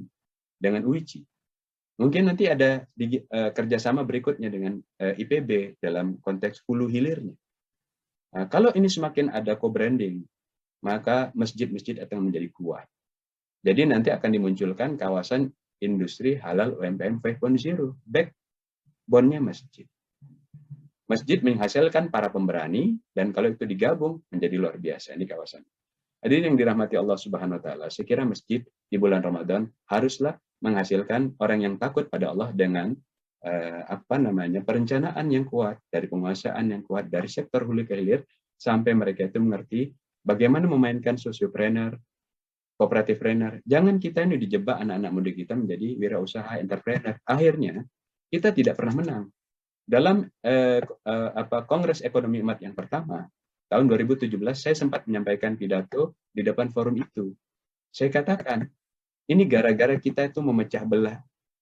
dengan UICI. Mungkin nanti ada kerjasama berikutnya dengan IPB dalam konteks hulu hilirnya. Nah, kalau ini semakin ada co-branding, maka masjid-masjid akan menjadi kuat. Jadi nanti akan dimunculkan kawasan industri halal UMKM 5.0, backbone-nya masjid. Masjid menghasilkan para pemberani, dan kalau itu digabung menjadi luar biasa ini kawasan. Hadirin yang dirahmati Allah Subhanahu wa taala, saya kira masjid di bulan Ramadan haruslah menghasilkan orang yang takut pada Allah dengan perencanaan yang kuat, dari penguasaan yang kuat dari sektor hulu ke hilir, sampai mereka itu mengerti bagaimana memainkan sosiopreneur, cooperative trainer. Jangan kita ini dijebak anak-anak muda kita menjadi wirausaha entrepreneur. Akhirnya kita tidak pernah menang. Dalam Kongres Ekonomi Umat yang pertama tahun 2017, saya sempat menyampaikan pidato di depan forum itu. Saya katakan, ini gara-gara kita itu memecah belah.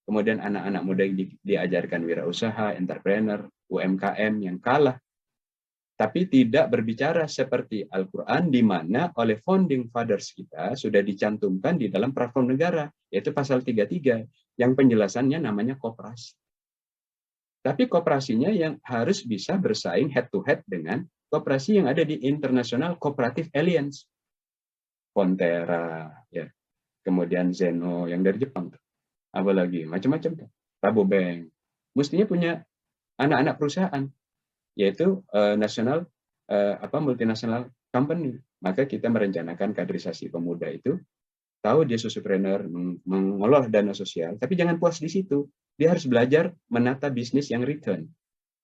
Kemudian anak-anak muda diajarkan wirausaha, entrepreneur, UMKM yang kalah. Tapi tidak berbicara seperti Al-Quran, di mana oleh founding fathers kita sudah dicantumkan di dalam platform negara, yaitu pasal 33, yang penjelasannya namanya koperasi. Tapi koperasinya yang harus bisa bersaing head-to-head dengan koperasi yang ada di International Cooperative Alliance. Fonterra, ya. Kemudian Zeno yang dari Jepang. Apalagi macam-macam. Rabobank. Mestinya punya anak-anak perusahaan, yaitu multinational company. Maka kita merencanakan kaderisasi pemuda itu, tahu dia sosiopreneur, mengelola dana sosial, tapi jangan puas di situ. Dia harus belajar menata bisnis yang return.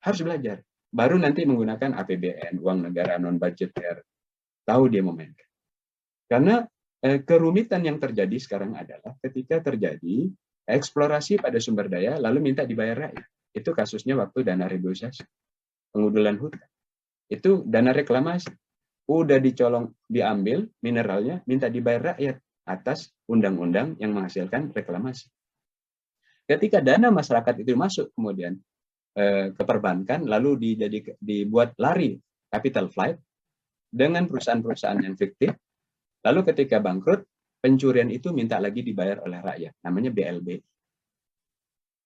Harus belajar. Baru nanti menggunakan APBN, uang negara non-budgeter. Tahu dia memainkan. Karena kerumitan yang terjadi sekarang adalah ketika terjadi eksplorasi pada sumber daya, lalu minta dibayar rakyat. Itu kasusnya waktu dana reboisasi, pengudulan hutan. Itu dana reklamasi. Udah dicolong, diambil mineralnya, minta dibayar rakyat atas undang-undang yang menghasilkan reklamasi. Ketika dana masyarakat itu masuk kemudian ke perbankan, lalu dibuat lari capital flight dengan perusahaan-perusahaan yang fiktif, lalu ketika bangkrut, pencurian itu minta lagi dibayar oleh rakyat, namanya BLB.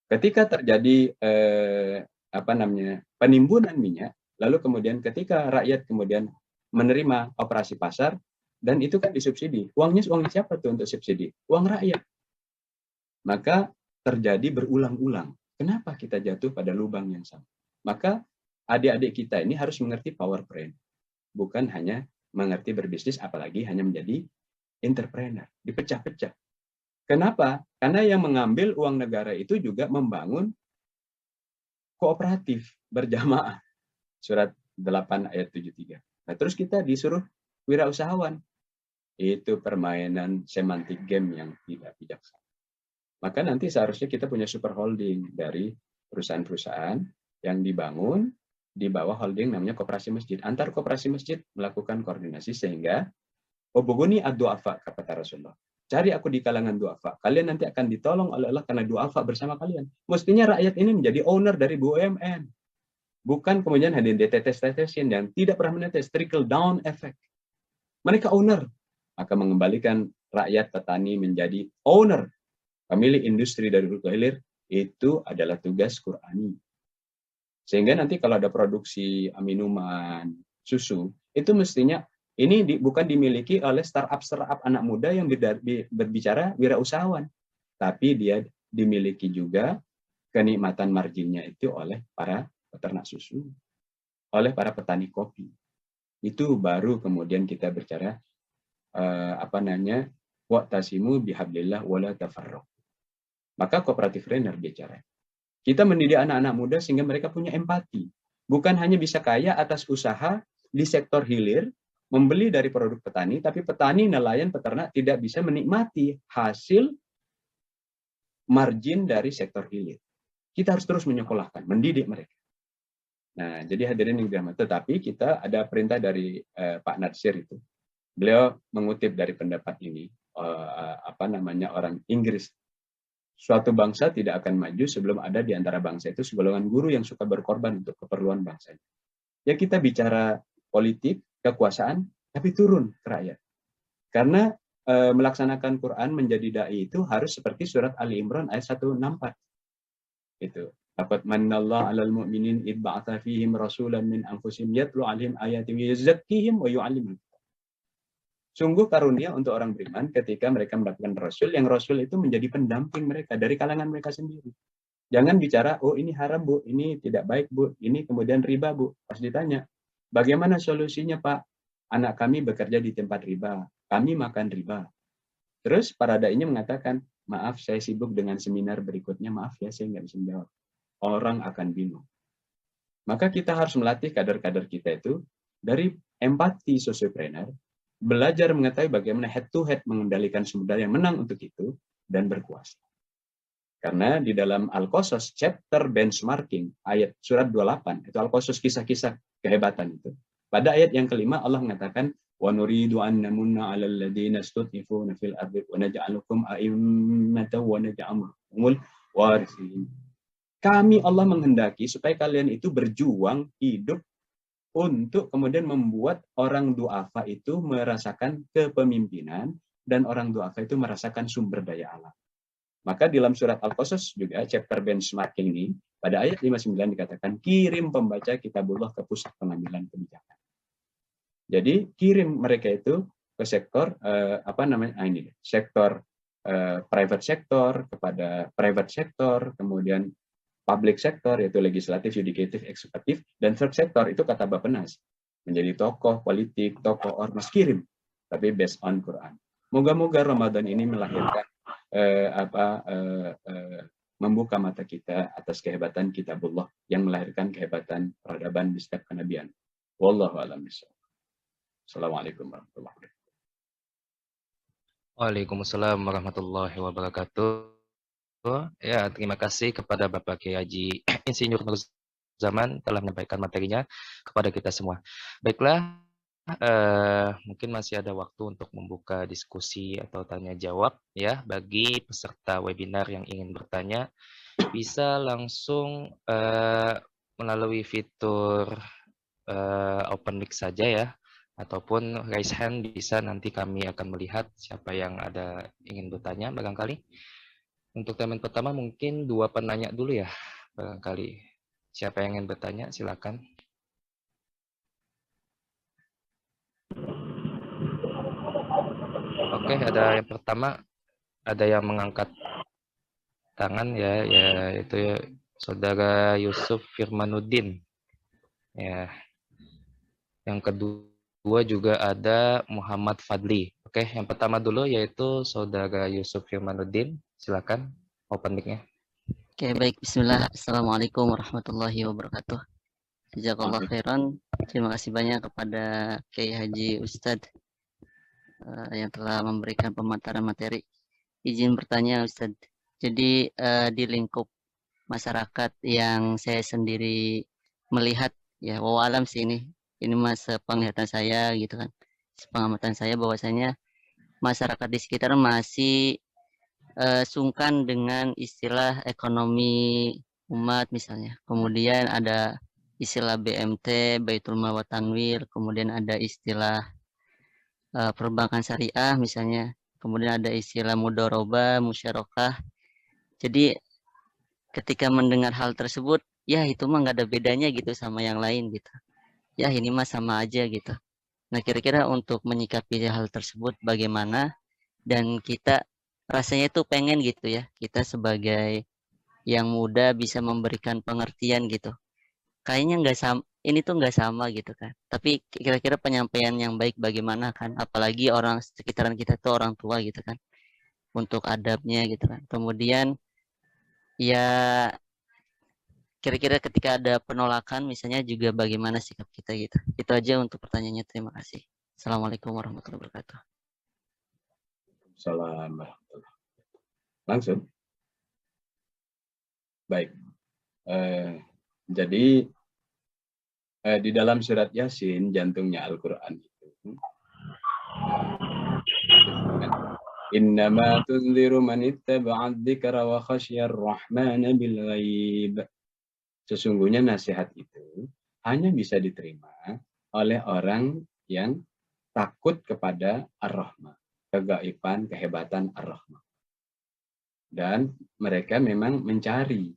Ketika terjadi penimbunan minyak, lalu kemudian ketika rakyat kemudian menerima operasi pasar, dan itu kan disubsidi. Uangnya siapa tuh untuk subsidi? Uang rakyat. Maka terjadi berulang-ulang. Kenapa kita jatuh pada lubang yang sama? Maka adik-adik kita ini harus mengerti power brand. Bukan hanya mengerti berbisnis, apalagi hanya menjadi entrepreneur. Dipecah-pecah. Kenapa? Karena yang mengambil uang negara itu juga membangun kooperatif berjamaah. Surat 8 ayat 73. Nah, terus kita disuruh wirausahawan. Itu permainan semantik game yang tidak bijaksana. Maka nanti seharusnya kita punya super holding dari perusahaan-perusahaan yang dibangun di bawah holding namanya koperasi masjid. Antar koperasi masjid melakukan koordinasi sehingga Oboguni ad-du'afa, kata Rasulullah. Cari aku di kalangan du'afa. Kalian nanti akan ditolong oleh Allah karena du'afa bersama kalian. Mestinya rakyat ini menjadi owner dari BUMN. Bukan kemudian hadir ditetes-tetesin dan tidak pernah menetes. Trickle down effect. Mereka owner. Maka mengembalikan rakyat petani menjadi owner. Pemilik industri dari hulu ke hilir, itu adalah tugas Qur'ani. Sehingga nanti kalau ada produksi minuman, susu, itu mestinya ini bukan dimiliki oleh startup anak muda yang berbicara wirausahawan. Tapi dia dimiliki juga kenikmatan marginnya itu oleh para peternak susu, oleh para petani kopi. Itu baru kemudian kita bicara wa'tasimu bihablillah wala tafarraqu. Maka kooperatif trainer bicara. Kita mendidik anak-anak muda sehingga mereka punya empati. Bukan hanya bisa kaya atas usaha di sektor hilir, membeli dari produk petani, tapi petani, nelayan, peternak tidak bisa menikmati hasil margin dari sektor hilir. Kita harus terus menyekolahkan, mendidik mereka. Nah, jadi hadirin yang dirahmati, tetapi kita ada perintah dari Pak Natsir itu. Beliau mengutip dari pendapat ini, orang Inggris. Suatu bangsa tidak akan maju sebelum ada di antara bangsa itu segolongan guru yang suka berkorban untuk keperluan bangsanya. Ya kita bicara politik, kekuasaan, tapi turun ke rakyat. Karena melaksanakan Quran menjadi dai itu harus seperti surat Ali Imran ayat 164. Itu. Laqad manallahu 'alal mu'minin id ba'atsa fihim rasulan min anfusihim yatlu 'alaihim ayatihi wa yuzakkihim wa yu'allimuhum. Sungguh karunia untuk orang beriman ketika mereka mendapatkan Rasul, yang Rasul itu menjadi pendamping mereka dari kalangan mereka sendiri. Jangan bicara, oh ini haram Bu, ini tidak baik Bu, ini kemudian riba Bu. Pas ditanya, bagaimana solusinya Pak? Anak kami bekerja di tempat riba, kami makan riba. Terus para dai-nya mengatakan, maaf saya sibuk dengan seminar berikutnya, maaf ya saya nggak bisa menjawab. Orang akan bingung. Maka kita harus melatih kader-kader kita itu dari empati sosiopreneur, belajar mengetahui bagaimana head to head mengendalikan sumber daya yang menang untuk itu dan berkuasa. Karena di dalam Al-Qasas chapter benchmarking ayat surat 28 itu Al-Qasas kisah-kisah kehebatan itu. Pada ayat yang kelima Allah mengatakan wa nuridu an namunna 'alal ladzina istud'ifuna fil ardi wa naj'alukum a'immatan wa naj'alumul warithin. Kami Allah menghendaki supaya kalian itu berjuang hidup untuk kemudian membuat orang du'afa itu merasakan kepemimpinan dan orang du'afa itu merasakan sumber daya alam. Maka dalam surat Al-Qasas juga chapter benchmarking ini pada ayat 59 dikatakan kirim pembaca kitabullah ke pusat pengambilan kebijakan. Jadi kirim mereka itu ke sektor sektor private sector kepada private sector, kemudian public sector yaitu legislatif, yudikatif, eksekutif, dan third sector itu kata Bappenas menjadi tokoh politik, tokoh ormas kirim, tapi based on Quran. Moga-moga Ramadan ini melahirkan membuka mata kita atas kehebatan kitabullah yang melahirkan kehebatan peradaban di setiap kenabian. Wallahu a'lam bishawab. Assalamualaikum warahmatullahi wabarakatuh. Waalaikumsalam warahmatullahi wabarakatuh. Ya, terima kasih kepada Bapak Kiai Haji Insinyur Nur Zaman telah menyampaikan materinya kepada kita semua. Baiklah, mungkin masih ada waktu untuk membuka diskusi atau tanya jawab ya bagi peserta webinar yang ingin bertanya bisa langsung melalui fitur open mic saja ya ataupun raise hand bisa, nanti kami akan melihat siapa yang ada ingin bertanya barangkali. Untuk teman pertama mungkin 2 penanya dulu ya barangkali. Siapa yang ingin bertanya silakan. Oke, ada yang pertama, ada yang mengangkat tangan ya, yaitu Saudara Yusuf Firmanuddin. Ya. Yang kedua juga ada Muhammad Fadli. Oke, yang pertama dulu yaitu Saudara Yusuf Firmanuddin. Silakan open mic-nya. Oke, baik. Bismillah. Assalamualaikum warahmatullahi wabarakatuh. Jazakallah khairan. Terima kasih banyak kepada Kiai Haji Ustadz yang telah memberikan pemaparan materi. Izin bertanya Ustadz. Jadi di lingkup masyarakat yang saya sendiri melihat ya, wawalam sih ini masa penglihatan saya gitu kan. Pengamatan saya bahwasanya masyarakat di sekitar masih sungkan dengan istilah ekonomi umat misalnya. Kemudian ada istilah BMT, Baitul Mal wa Tanwir, kemudian ada istilah perbankan syariah misalnya. Kemudian ada istilah mudharabah, musyarakah. Jadi ketika mendengar hal tersebut, ya itu mah nggak ada bedanya gitu sama yang lain gitu. Ya ini mah sama aja gitu. Nah kira-kira untuk menyikapi hal tersebut bagaimana? Dan kita rasanya tuh pengen gitu ya, kita sebagai yang muda bisa memberikan pengertian gitu. Kayaknya nggak sama, ini tuh nggak sama gitu kan. Tapi kira-kira penyampaian yang baik bagaimana kan? Apalagi orang sekitaran kita tuh orang tua gitu kan. Untuk adabnya gitu kan. Kemudian ya kira-kira ketika ada penolakan misalnya juga bagaimana sikap kita gitu. Itu aja untuk pertanyaannya. Terima kasih. Assalamualaikum warahmatullahi wabarakatuh. Salam. Langsung. Baik. Jadi di dalam surat Yasin, jantungnya Al-Quran itu, innama tunziru man ittaba'a dzikra wa khasyar rahmana bil ghaib. Sesungguhnya nasihat itu hanya bisa diterima oleh orang yang takut kepada Ar-Rahman, kegaiban, kehebatan Ar-Rahman. Dan mereka memang mencari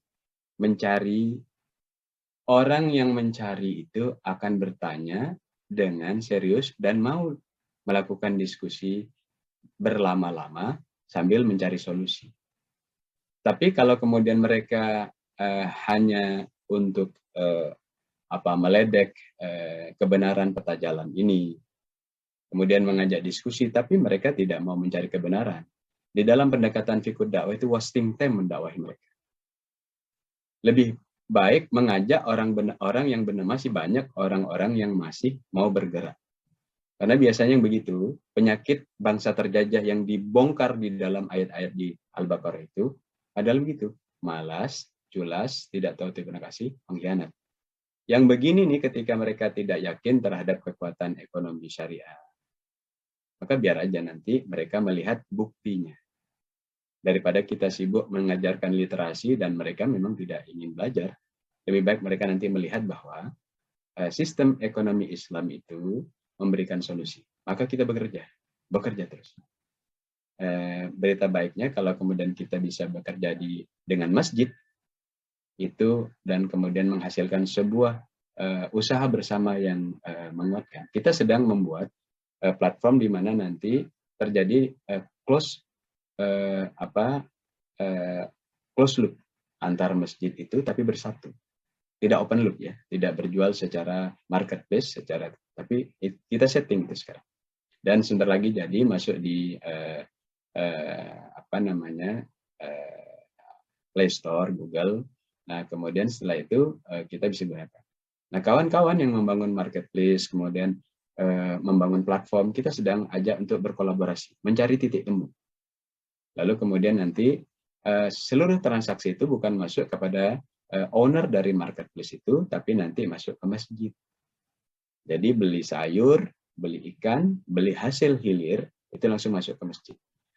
orang yang mencari itu akan bertanya dengan serius dan mau melakukan diskusi berlama-lama sambil mencari solusi. Tapi kalau kemudian mereka hanya untuk meledek kebenaran peta jalan ini, kemudian mengajak diskusi, tapi mereka tidak mau mencari kebenaran. Di dalam pendekatan fiqh dakwah itu wasting time mendakwahi mereka. Lebih baik mengajak orang yang benar, masih banyak orang-orang yang masih mau bergerak. Karena biasanya yang begitu, penyakit bangsa terjajah yang dibongkar di dalam ayat-ayat di Al-Baqarah itu adalah begitu. Malas, culas, tidak tahu terima kasih, pengkhianat. Yang begini nih ketika mereka tidak yakin terhadap kekuatan ekonomi syariah, maka biar aja nanti mereka melihat buktinya. Daripada kita sibuk mengajarkan literasi dan mereka memang tidak ingin belajar, lebih baik mereka nanti melihat bahwa sistem ekonomi Islam itu memberikan solusi. Maka kita bekerja terus. Berita baiknya kalau kemudian kita bisa bekerja dengan masjid itu dan kemudian menghasilkan sebuah usaha bersama yang menguatkan. Kita sedang membuat platform di mana nanti terjadi close loop antar masjid itu tapi bersatu. Tidak open loop ya, tidak berjual secara marketplace tapi kita setting itu sekarang. Dan sebentar lagi jadi masuk di Play Store, Google. Nah, kemudian setelah itu kita bisa gunakan. Nah, kawan-kawan yang membangun marketplace, kemudian membangun platform, kita sedang ajak untuk berkolaborasi, mencari titik temu. Lalu kemudian nanti seluruh transaksi itu bukan masuk kepada owner dari marketplace itu, tapi nanti masuk ke masjid. Jadi beli sayur, beli ikan, beli hasil hilir, itu langsung masuk ke masjid.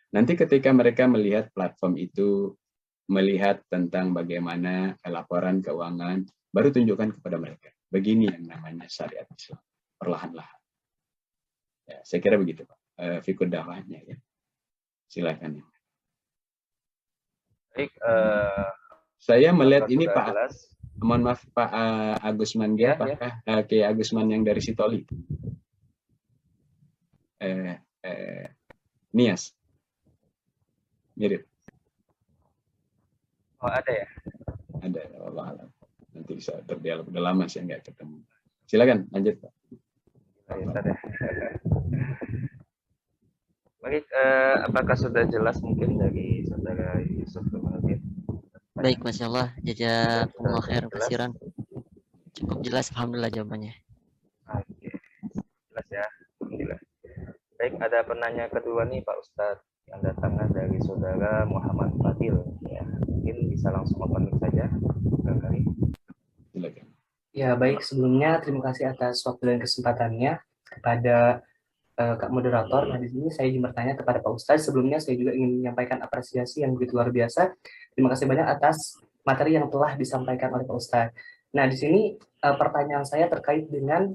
Nanti ketika mereka melihat platform itu, melihat tentang bagaimana laporan keuangan, baru tunjukkan kepada mereka. Begini yang namanya syariat Islam, perlahan-lahan. Ya, saya kira begitu Pak, fiqh dakwahnya ya. Silakan. Baik, saya melihat ini Pak, jelas. mohon maaf Pak Agusman dia, apakah Kiai Agusman yang dari Sitoli? Nias, mirip. Oh ada ya? Ada, Allah alam. Nanti bisa berdialog. Udah lama sih nggak ketemu. Silakan lanjut Pak. Baik, apakah sudah jelas mungkin dari saudara Yusuf Kemaluddin? Baik, Masya Allah. Jazakumullah khair kasiran. Cukup jelas, alhamdulillah jawabannya. Oke, jelas ya, alhamdulillah. Baik, ada penanya kedua nih Pak Ustadz yang datangnya dari saudara Muhammad Fadil. Ya, mungkin bisa langsung open mic saja, barangkali. Silakan. Ya baik, sebelumnya terima kasih atas waktu dan kesempatannya kepada Kak Moderator. Nah, di sini saya ingin bertanya kepada Pak Ustadz. Sebelumnya saya juga ingin menyampaikan apresiasi yang begitu luar biasa. Terima kasih banyak atas materi yang telah disampaikan oleh Pak Ustadz. Nah, di sini pertanyaan saya terkait dengan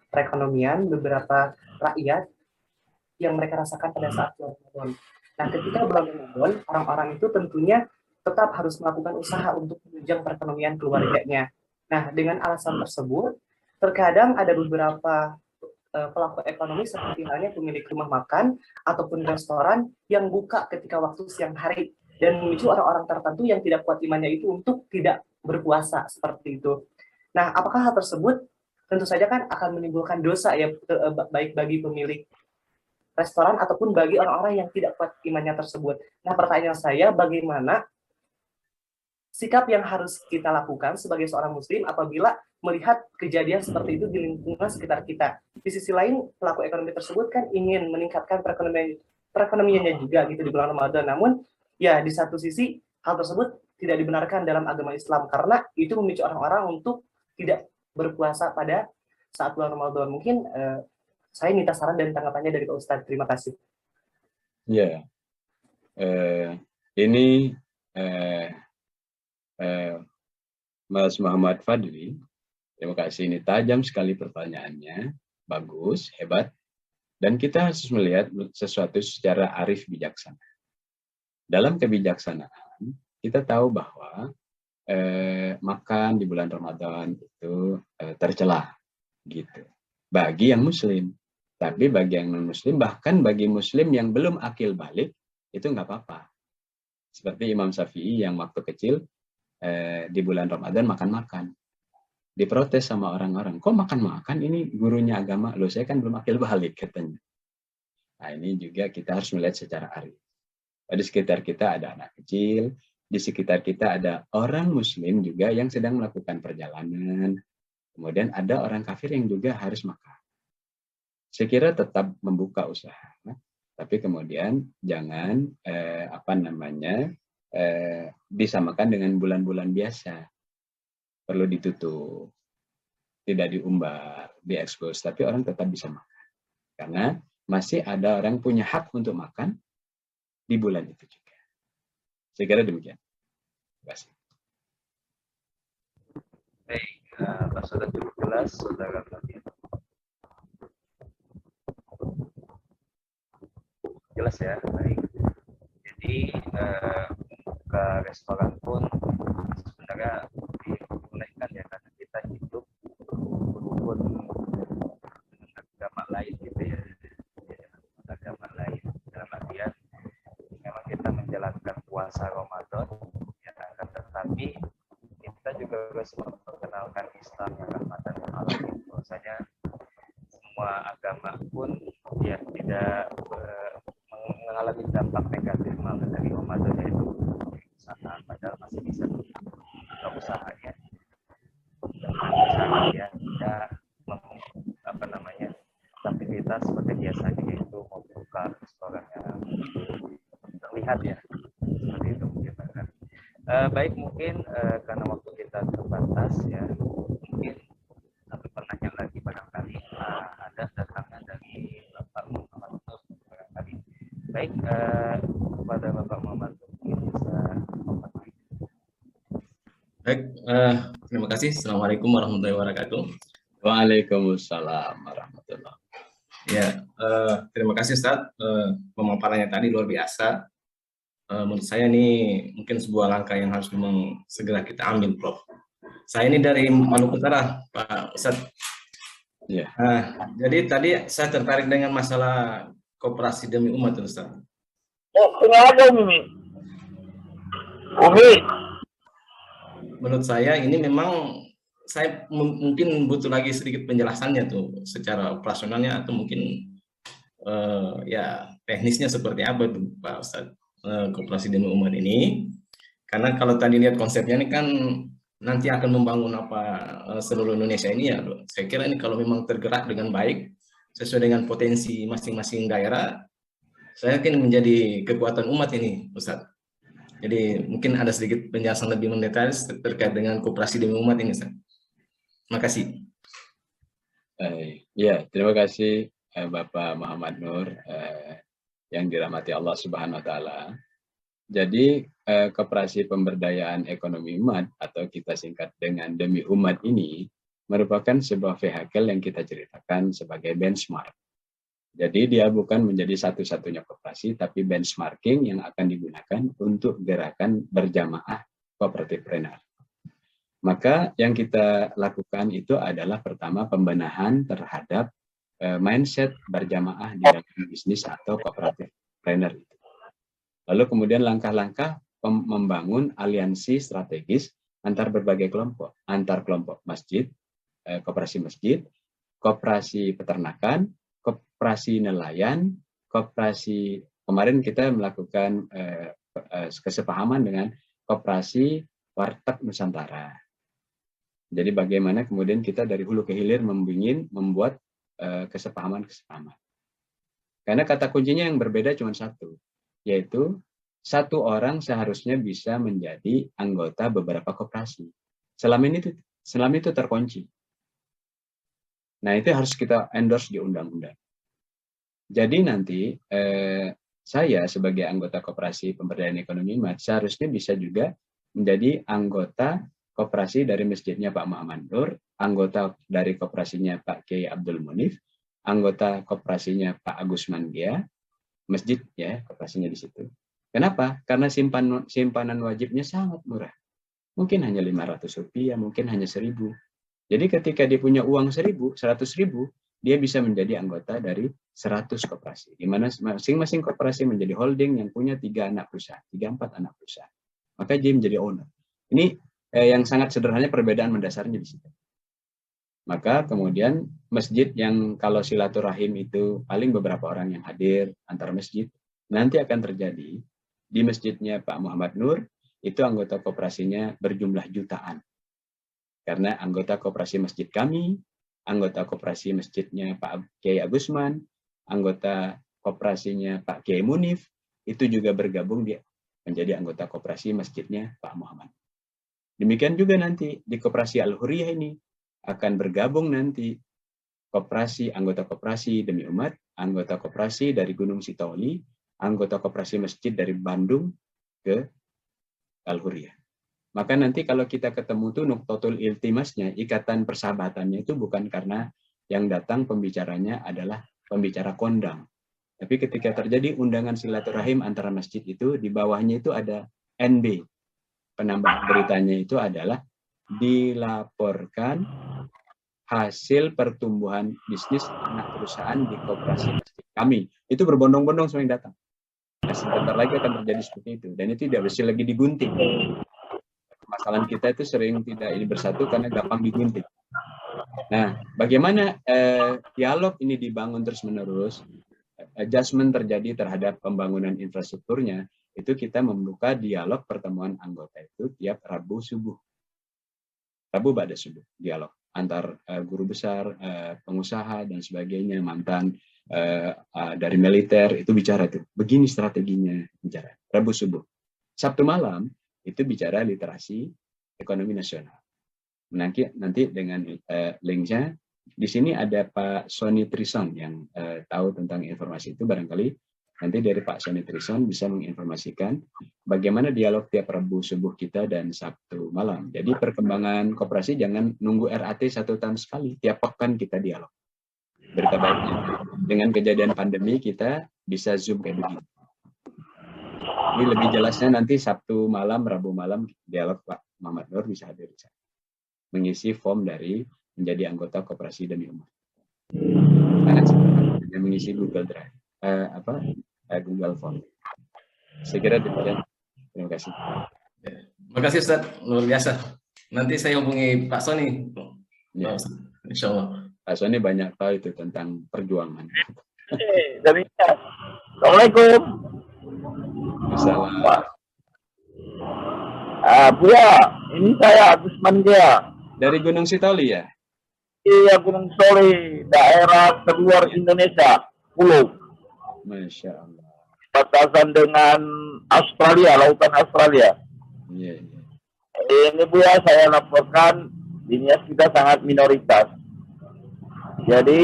perekonomian beberapa rakyat yang mereka rasakan pada saat bulan Ramadan. Nah, ketika bulan Ramadan, orang-orang itu tentunya tetap harus melakukan usaha untuk menunjang perekonomian keluarganya. Nah, dengan alasan tersebut, terkadang ada beberapa pelaku ekonomi seperti halnya pemilik rumah makan ataupun restoran yang buka ketika waktu siang hari dan memicu orang-orang tertentu yang tidak kuat imannya itu untuk tidak berpuasa seperti itu. Nah, apakah hal tersebut tentu saja kan akan menimbulkan dosa ya, baik bagi pemilik restoran ataupun bagi orang-orang yang tidak kuat imannya tersebut. Nah, pertanyaan saya, bagaimana sikap yang harus kita lakukan sebagai seorang muslim apabila melihat kejadian seperti itu di lingkungan sekitar kita. Di sisi lain, pelaku ekonomi tersebut kan ingin meningkatkan perekonomiannya juga gitu di bulan Ramadan. Namun, ya di satu sisi hal tersebut tidak dibenarkan dalam agama Islam karena itu memicu orang-orang untuk tidak berpuasa pada saat bulan Ramadan. Mungkin saya minta saran dan tanggapannya dari Pak Ustadz. Terima kasih. Ya, ini Mas Muhammad Fadli, terima kasih. Ini tajam sekali pertanyaannya, bagus, hebat. Dan kita harus melihat sesuatu secara arif bijaksana. Dalam kebijaksanaan, kita tahu bahwa makan di bulan Ramadan itu tercela, gitu. Bagi yang Muslim, tapi bagi yang non Muslim, bahkan bagi Muslim yang belum akil balik, itu nggak apa-apa. Seperti Imam Syafi'i yang waktu kecil di bulan Ramadan makan-makan, diprotes sama orang-orang, kok makan-makan, ini gurunya agama, loh saya kan belum akil balik katanya. Nah ini juga kita harus melihat secara arif. Di sekitar kita ada anak kecil, di sekitar kita ada orang Muslim juga yang sedang melakukan perjalanan, kemudian ada orang kafir yang juga harus makan. Saya kira tetap membuka usaha, tapi kemudian jangan disamakan dengan bulan-bulan biasa. Perlu ditutup, tidak diumbar, diekspos, tapi orang tetap bisa makan. Karena masih ada orang punya hak untuk makan di bulan itu juga. Saya kira demikian. Terima kasih. Baik, Pak sudah cukup jelas, saudara Fadil. Jelas ya, baik. Jadi ke restoran pun sebenarnya dibolehkan ya, karena kita hidup berhubung dengan agama lain gitu ya, agama lain dalam artian memang kita menjalankan puasa Ramadan ya, akan tetapi kita juga harus memperkenalkan Islam yang rahmatan lil alamin. Bahwasanya semua agama pun ya tidak mengalami dampak negatif malah dari Ramadan, yaitu usaha, padahal masih bisa buka usahanya dengan usaha ya, tidak aktivitas seperti biasanya, yaitu membuka restoran yang terlihat ya, seperti itu mungkin kan. Baik, mungkin karena waktu kita terbatas ya, mungkin satu pertanyaan lagi barangkali ada datangnya dari Bapak Muhammad Nur barangkali. Baik, kepada Bapak Muhammad Nur mungkin bisa memperbaiki. Baik, terima kasih. Assalamualaikum warahmatullahi wabarakatuh. Waalaikumsalam warahmatullahi wabarakatuh. Ya, terima kasih Ustadz. Pemaparannya tadi luar biasa. Menurut saya ini mungkin sebuah langkah yang harus memang segera kita ambil, Prof. Saya ini dari Maluku Utara, Pak Ustadz. Ya. Jadi tadi saya tertarik dengan masalah koperasi demi umat, Ustadz. Menurut saya ini memang saya mungkin butuh lagi sedikit penjelasannya tuh secara operasionalnya, atau mungkin ya teknisnya seperti apa tuh Pak Ustadz, koperasi demi umat ini. Karena kalau tadi lihat konsepnya ini kan nanti akan membangun seluruh Indonesia ini ya. Saya kira ini kalau memang tergerak dengan baik sesuai dengan potensi masing-masing daerah, saya yakin menjadi kekuatan umat ini, Ustadz. Jadi mungkin ada sedikit penjelasan lebih mendetail terkait dengan koperasi demi umat ini, Ustadz. Terima kasih. Ya, terima kasih Bapak Muhammad Nur yang dirahmati Allah Subhanahu wa taala. Jadi koperasi pemberdayaan ekonomi umat atau kita singkat dengan demi umat ini merupakan sebuah vehikel yang kita ceritakan sebagai benchmark. Jadi dia bukan menjadi satu-satunya koperasi, tapi benchmarking yang akan digunakan untuk gerakan berjamaah cooperativepreneur. Maka yang kita lakukan itu adalah pertama pembenahan terhadap mindset berjamaah di dalam bisnis atau cooperativepreneur itu. Lalu kemudian langkah-langkah membangun aliansi strategis antar berbagai kelompok, antar kelompok masjid, koperasi masjid, koperasi peternakan, koperasi nelayan, koperasi, kemarin kita melakukan kesepahaman dengan koperasi warteg Nusantara. Jadi bagaimana kemudian kita dari hulu ke hilir membuat kesepahaman-kesepahaman. Karena kata kuncinya yang berbeda cuma satu, yaitu satu orang seharusnya bisa menjadi anggota beberapa koperasi. Selama itu terkunci. Nah, itu harus kita endorse di undang-undang. Jadi nanti saya sebagai anggota koperasi pemberdayaan ekonomi umat seharusnya bisa juga menjadi anggota koperasi dari masjidnya Pak Muhammad Nur, anggota dari koperasinya Pak Kiai Abdul Munif, anggota koperasinya Pak Agus Mangia, masjid ya koperasinya di situ. Kenapa? Karena simpanan wajibnya sangat murah. Mungkin hanya 500 rupiah, mungkin hanya 1.000. Jadi ketika dia punya uang 1.000, 100.000, dia bisa menjadi anggota dari 100 koperasi. Di mana masing-masing koperasi menjadi holding yang punya 3 anak perusahaan, 3-4 anak perusahaan. Maka dia menjadi owner. Ini yang sangat sederhana perbedaan mendasarnya di situ. Maka kemudian masjid yang kalau silaturahim itu paling beberapa orang yang hadir antar masjid, nanti akan terjadi di masjidnya Pak Muhammad Nur, itu anggota koperasinya berjumlah jutaan. Karena anggota koperasi masjid kami, anggota koperasi masjidnya Pak Kiai Agusman, anggota koperasinya Pak Kiai Munif, itu juga bergabung dia menjadi anggota koperasi masjidnya Pak Muhammad. Demikian juga nanti di koperasi Al-Huriyah ini akan bergabung nanti anggota koperasi demi umat, anggota koperasi dari Gunung Sitoli, anggota koperasi masjid dari Bandung ke Al-Huriyah. Maka nanti kalau kita ketemu tuh nuktotul iltimasnya, ikatan persahabatannya itu bukan karena yang datang pembicaranya adalah pembicara kondang. Tapi ketika terjadi undangan silaturahim antara masjid itu, di bawahnya itu ada NB. Penambah beritanya itu adalah dilaporkan hasil pertumbuhan bisnis anak perusahaan di koperasi masjid kami. Itu berbondong-bondong semua yang datang. Nah, sebentar lagi akan terjadi seperti itu. Dan itu tidak bisa lagi digunting. Masalah kita itu sering tidak ini bersatu karena gampang digunting. Nah, bagaimana dialog ini dibangun terus-menerus, adjustment terjadi terhadap pembangunan infrastrukturnya, itu kita membuka dialog pertemuan anggota itu tiap Rabu subuh. Rabu ba'da subuh, dialog antar guru besar, pengusaha, dan sebagainya, mantan dari militer, itu bicara tuh. Begini strateginya, bicara. Rabu subuh. Sabtu malam, itu bicara literasi ekonomi nasional. Nanti dengan linknya, di sini ada Pak Sony Trison yang tahu tentang informasi itu, barangkali nanti dari Pak Sony Trison bisa menginformasikan bagaimana dialog tiap Rabu subuh kita dan Sabtu malam. Jadi perkembangan koperasi jangan nunggu RAT 1 tahun sekali, tiap pekan kita dialog. Berita baiknya, dengan kejadian pandemi kita bisa Zoom kayak begini. Ini lebih jelasnya nanti Sabtu malam, Rabu malam, dialog Pak Muhammad Nur bisa hadir di sana. Mengisi form dari menjadi anggota koperasi demi umat. Sangat sederhana, mengisi Google Drive, Google Form. Saya kira demikian. Terima kasih. Terima kasih Ustaz, luar biasa. Nanti saya hubungi Pak Sony. Ya. Insya Allah. Pak Sony banyak tahu itu tentang perjuangan. Assalamualaikum. Assalamualaikum. Buya, ini saya Agus Mandia. Dari Gunung Sitoli ya? Iya, Gunung Sitoli, daerah terluar Indonesia, Pulau. Masya Allah. Batasan dengan Australia, lautan Australia. Iya, iya. Ini Buya, saya laporkan, Dinas kita sangat minoritas. Jadi,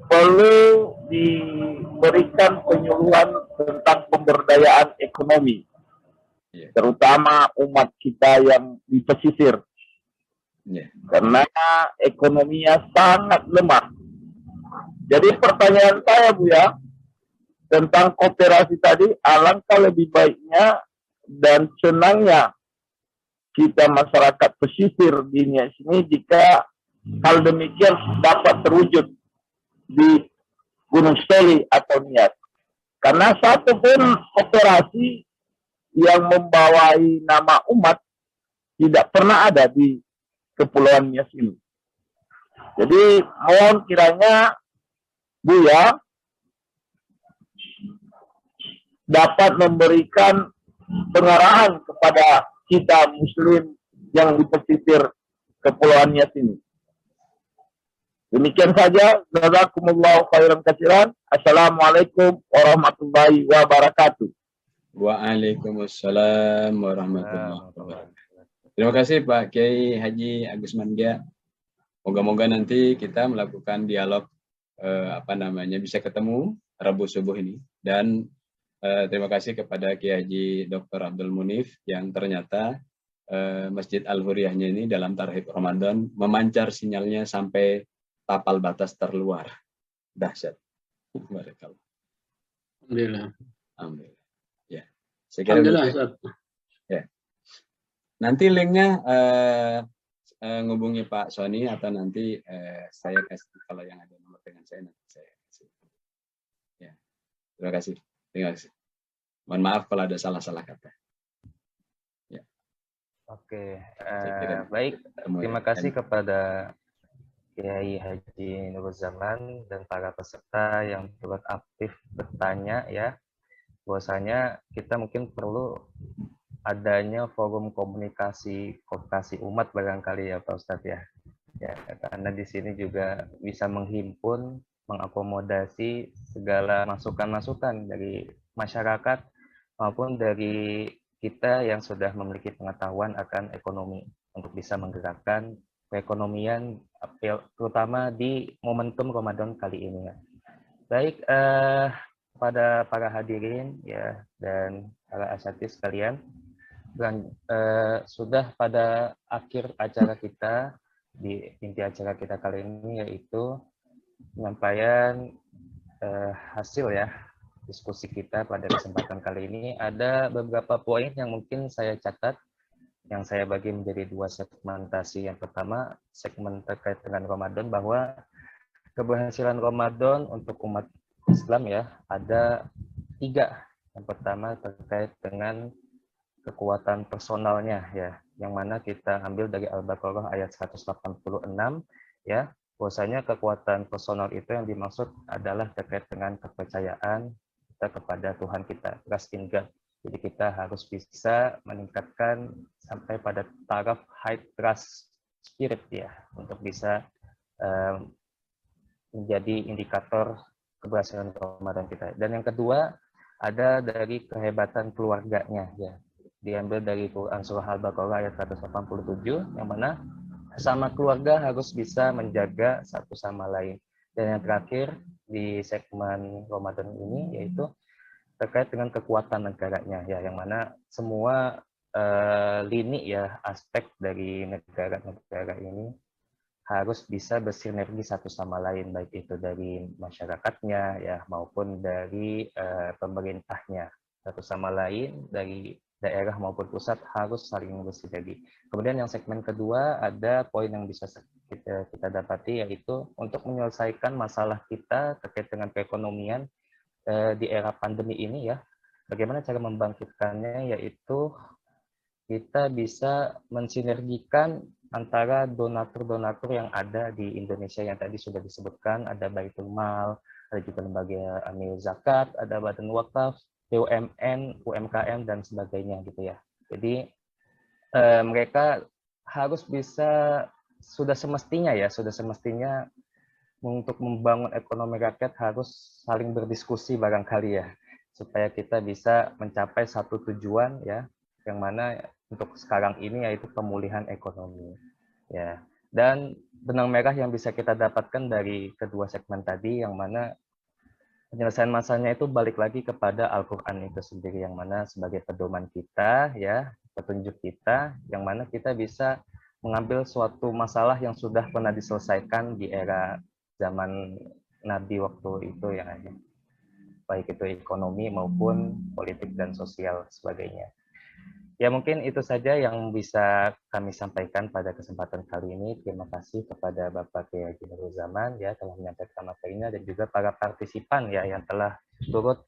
perlu diberikan penyuluhan tentang pemberdayaan ekonomi, terutama umat kita yang di pesisir, karena ekonominya sangat lemah. Jadi pertanyaan saya Buya tentang koperasi tadi, alangkah lebih baiknya dan senangnya kita masyarakat pesisir di Nias ini jika hal demikian dapat terwujud di Gunung Sitoli atau Nias. Karena satu pun koperasi yang membawai nama umat tidak pernah ada di Kepulauan Nias ini. Jadi mohon kiranya Buya dapat memberikan pengarahan kepada kita Muslim yang di pesisir Kepulauan Nias ini. Demikian saja. Jazakumullahu khairan katsiran. Assalamualaikum warahmatullahi wabarakatuh. Waalaikumsalam warahmatullahi wabarakatuh. Terima kasih Pak Kiai Haji Agus Mandia Moga-moga nanti kita melakukan dialog bisa ketemu Rabu subuh ini. Dan terima kasih kepada Kiai Haji Dr. Abdul Munif yang ternyata Masjid Al-Huriyahnya ini dalam Tarhib Ramadan memancar sinyalnya sampai tapal batas terluar. Dahsyat. Alhamdulillah. Alhamdulillah. Ya. Saya kira Alhamdulillah, Ustaz. ya. Nanti linknya ngubungi Pak Sony atau nanti saya kasih, kalau yang ada nomor dengan saya nanti saya kasih. Ya. Terima kasih. Terima kasih. Mohon maaf kalau ada salah-salah kata. Ya. Oke, baik. terima kasih kepada Kiai Haji Nuruzzaman dan para peserta yang turut aktif bertanya ya. Bahwasanya kita mungkin perlu adanya forum komunikasi umat barangkali ya Pak Ustadz ya. Ya, karena di sini juga bisa menghimpun, mengakomodasi segala masukan-masukan dari masyarakat maupun dari kita yang sudah memiliki pengetahuan akan ekonomi untuk bisa menggerakkan perekonomian terutama di momentum Ramadan kali ini. Baik, pada para hadirin ya dan para asatidz sekalian, dan sudah pada akhir acara kita, di inti acara kita kali ini yaitu penyampaian hasil ya diskusi kita pada kesempatan kali ini. Ada beberapa poin yang mungkin saya catat, yang saya bagi menjadi dua segmentasi. Yang pertama, segmen terkait dengan Ramadan, bahwa keberhasilan Ramadan untuk umat Islam ya ada 3. Yang pertama terkait dengan kekuatan personalnya ya, yang mana kita ambil dari Al-Baqarah ayat 186 ya, bahwasanya kekuatan personal itu yang dimaksud adalah terkait dengan kepercayaan kita kepada Tuhan kita, trust in God. Jadi kita harus bisa meningkatkan sampai pada taraf high trust spirit ya, untuk bisa menjadi indikator keberhasilan Ramadan kita. Dan yang kedua ada dari kehebatan keluarganya ya, diambil dari Quran surah Al-Baqarah ayat 187, yang mana sama keluarga harus bisa menjaga satu sama lain. Dan yang terakhir di segmen Ramadan ini yaitu terkait dengan kekuatan negaranya ya, yang mana semua lini ya, aspek dari negara ini harus bisa bersinergi satu sama lain, baik itu dari masyarakatnya ya maupun dari pemerintahnya, satu sama lain dari daerah maupun pusat harus saling bersinergi. Kemudian yang segmen kedua ada poin yang bisa kita dapati, yaitu untuk menyelesaikan masalah kita terkait dengan perekonomian di era pandemi ini ya, bagaimana cara membangkitkannya, yaitu kita bisa mensinergikan antara donatur-donatur yang ada di Indonesia yang tadi sudah disebutkan, ada Baitul Mal, ada juga lembaga amil zakat, ada badan wakaf, BUMN, UMKM dan sebagainya gitu ya. Jadi mereka harus bisa sudah semestinya untuk membangun ekonomi rakyat harus saling berdiskusi barangkali ya, supaya kita bisa mencapai satu tujuan ya, yang mana untuk sekarang ini yaitu pemulihan ekonomi ya. Dan benang merah yang bisa kita dapatkan dari kedua segmen tadi, yang mana penyelesaian masalahnya itu balik lagi kepada Al-Quran itu sendiri, yang mana sebagai pedoman kita ya, petunjuk kita, yang mana kita bisa mengambil suatu masalah yang sudah pernah diselesaikan di era zaman Nabi waktu itu yang ada, baik itu ekonomi maupun politik dan sosial sebagainya. Ya mungkin itu saja yang bisa kami sampaikan pada kesempatan kali ini. Terima kasih kepada Bapak Kiai Haji Nuruzzaman ya telah menyampaikan materinya, dan juga para partisipan ya yang telah turut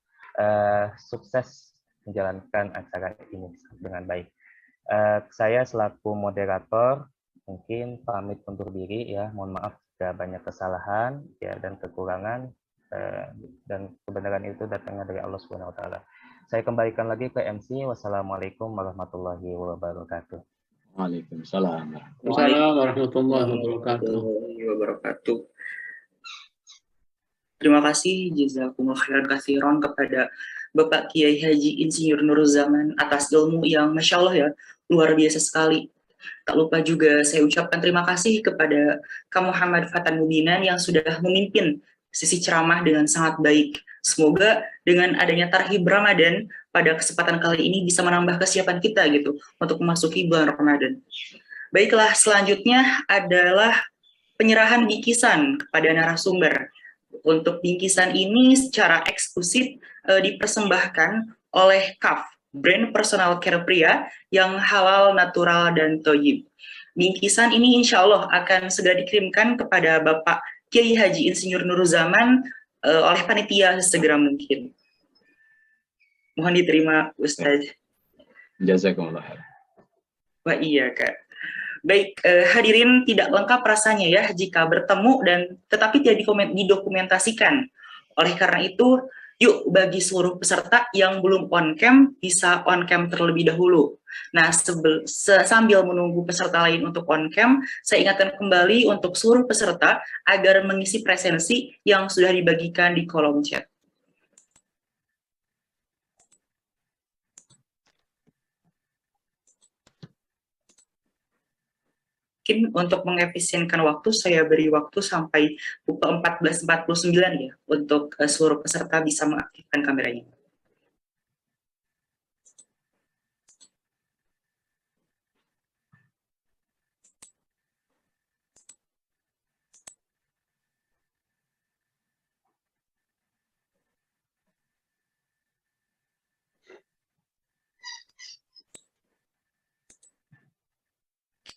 sukses menjalankan acara ini dengan baik. Saya selaku moderator mungkin pamit undur diri ya. Mohon maaf jika banyak kesalahan ya dan kekurangan, dan kebenaran itu datangnya dari Allah Subhanahu wa taala. Saya kembalikan lagi ke MC. Wassalamualaikum warahmatullahi wabarakatuh. Waalaikumsalam. Warahmatullahi wabarakatuh. Terima kasih jazakumullah khairan katsiran kepada Bapak Kiai Haji Insinyur Nuruzzaman atas ilmu yang Masya Allah ya, luar biasa sekali. Tak lupa juga saya ucapkan terima kasih kepada Kak Muhammad Fatan Mubinan yang sudah memimpin sisi ceramah dengan sangat baik. Semoga dengan adanya Tarhib Ramadan pada kesempatan kali ini bisa menambah kesiapan kita gitu untuk memasuki bulan Ramadan. Baiklah, selanjutnya adalah penyerahan bingkisan kepada narasumber. Untuk bingkisan ini secara eksklusif dipersembahkan oleh KAF, brand personal care pria yang halal, natural, dan thayyib. Bingkisan ini insya Allah akan segera dikirimkan kepada Bapak Kiai Haji Insinyur Nuruzaman oleh panitia segera mungkin. Mohon diterima, Ustaz. Jazakumullah khair. Wah iya, Kak. Baik, hadirin, tidak lengkap rasanya ya jika bertemu dan tetapi tidak didokumentasikan. Oleh karena itu, yuk bagi seluruh peserta yang belum on cam bisa on cam terlebih dahulu. Nah, sambil menunggu peserta lain untuk on cam, saya ingatkan kembali untuk seluruh peserta agar mengisi presensi yang sudah dibagikan di kolom chat. Mungkin untuk mengefisienkan waktu, saya beri waktu sampai pukul 14.49 ya, untuk seluruh peserta bisa mengaktifkan kameranya.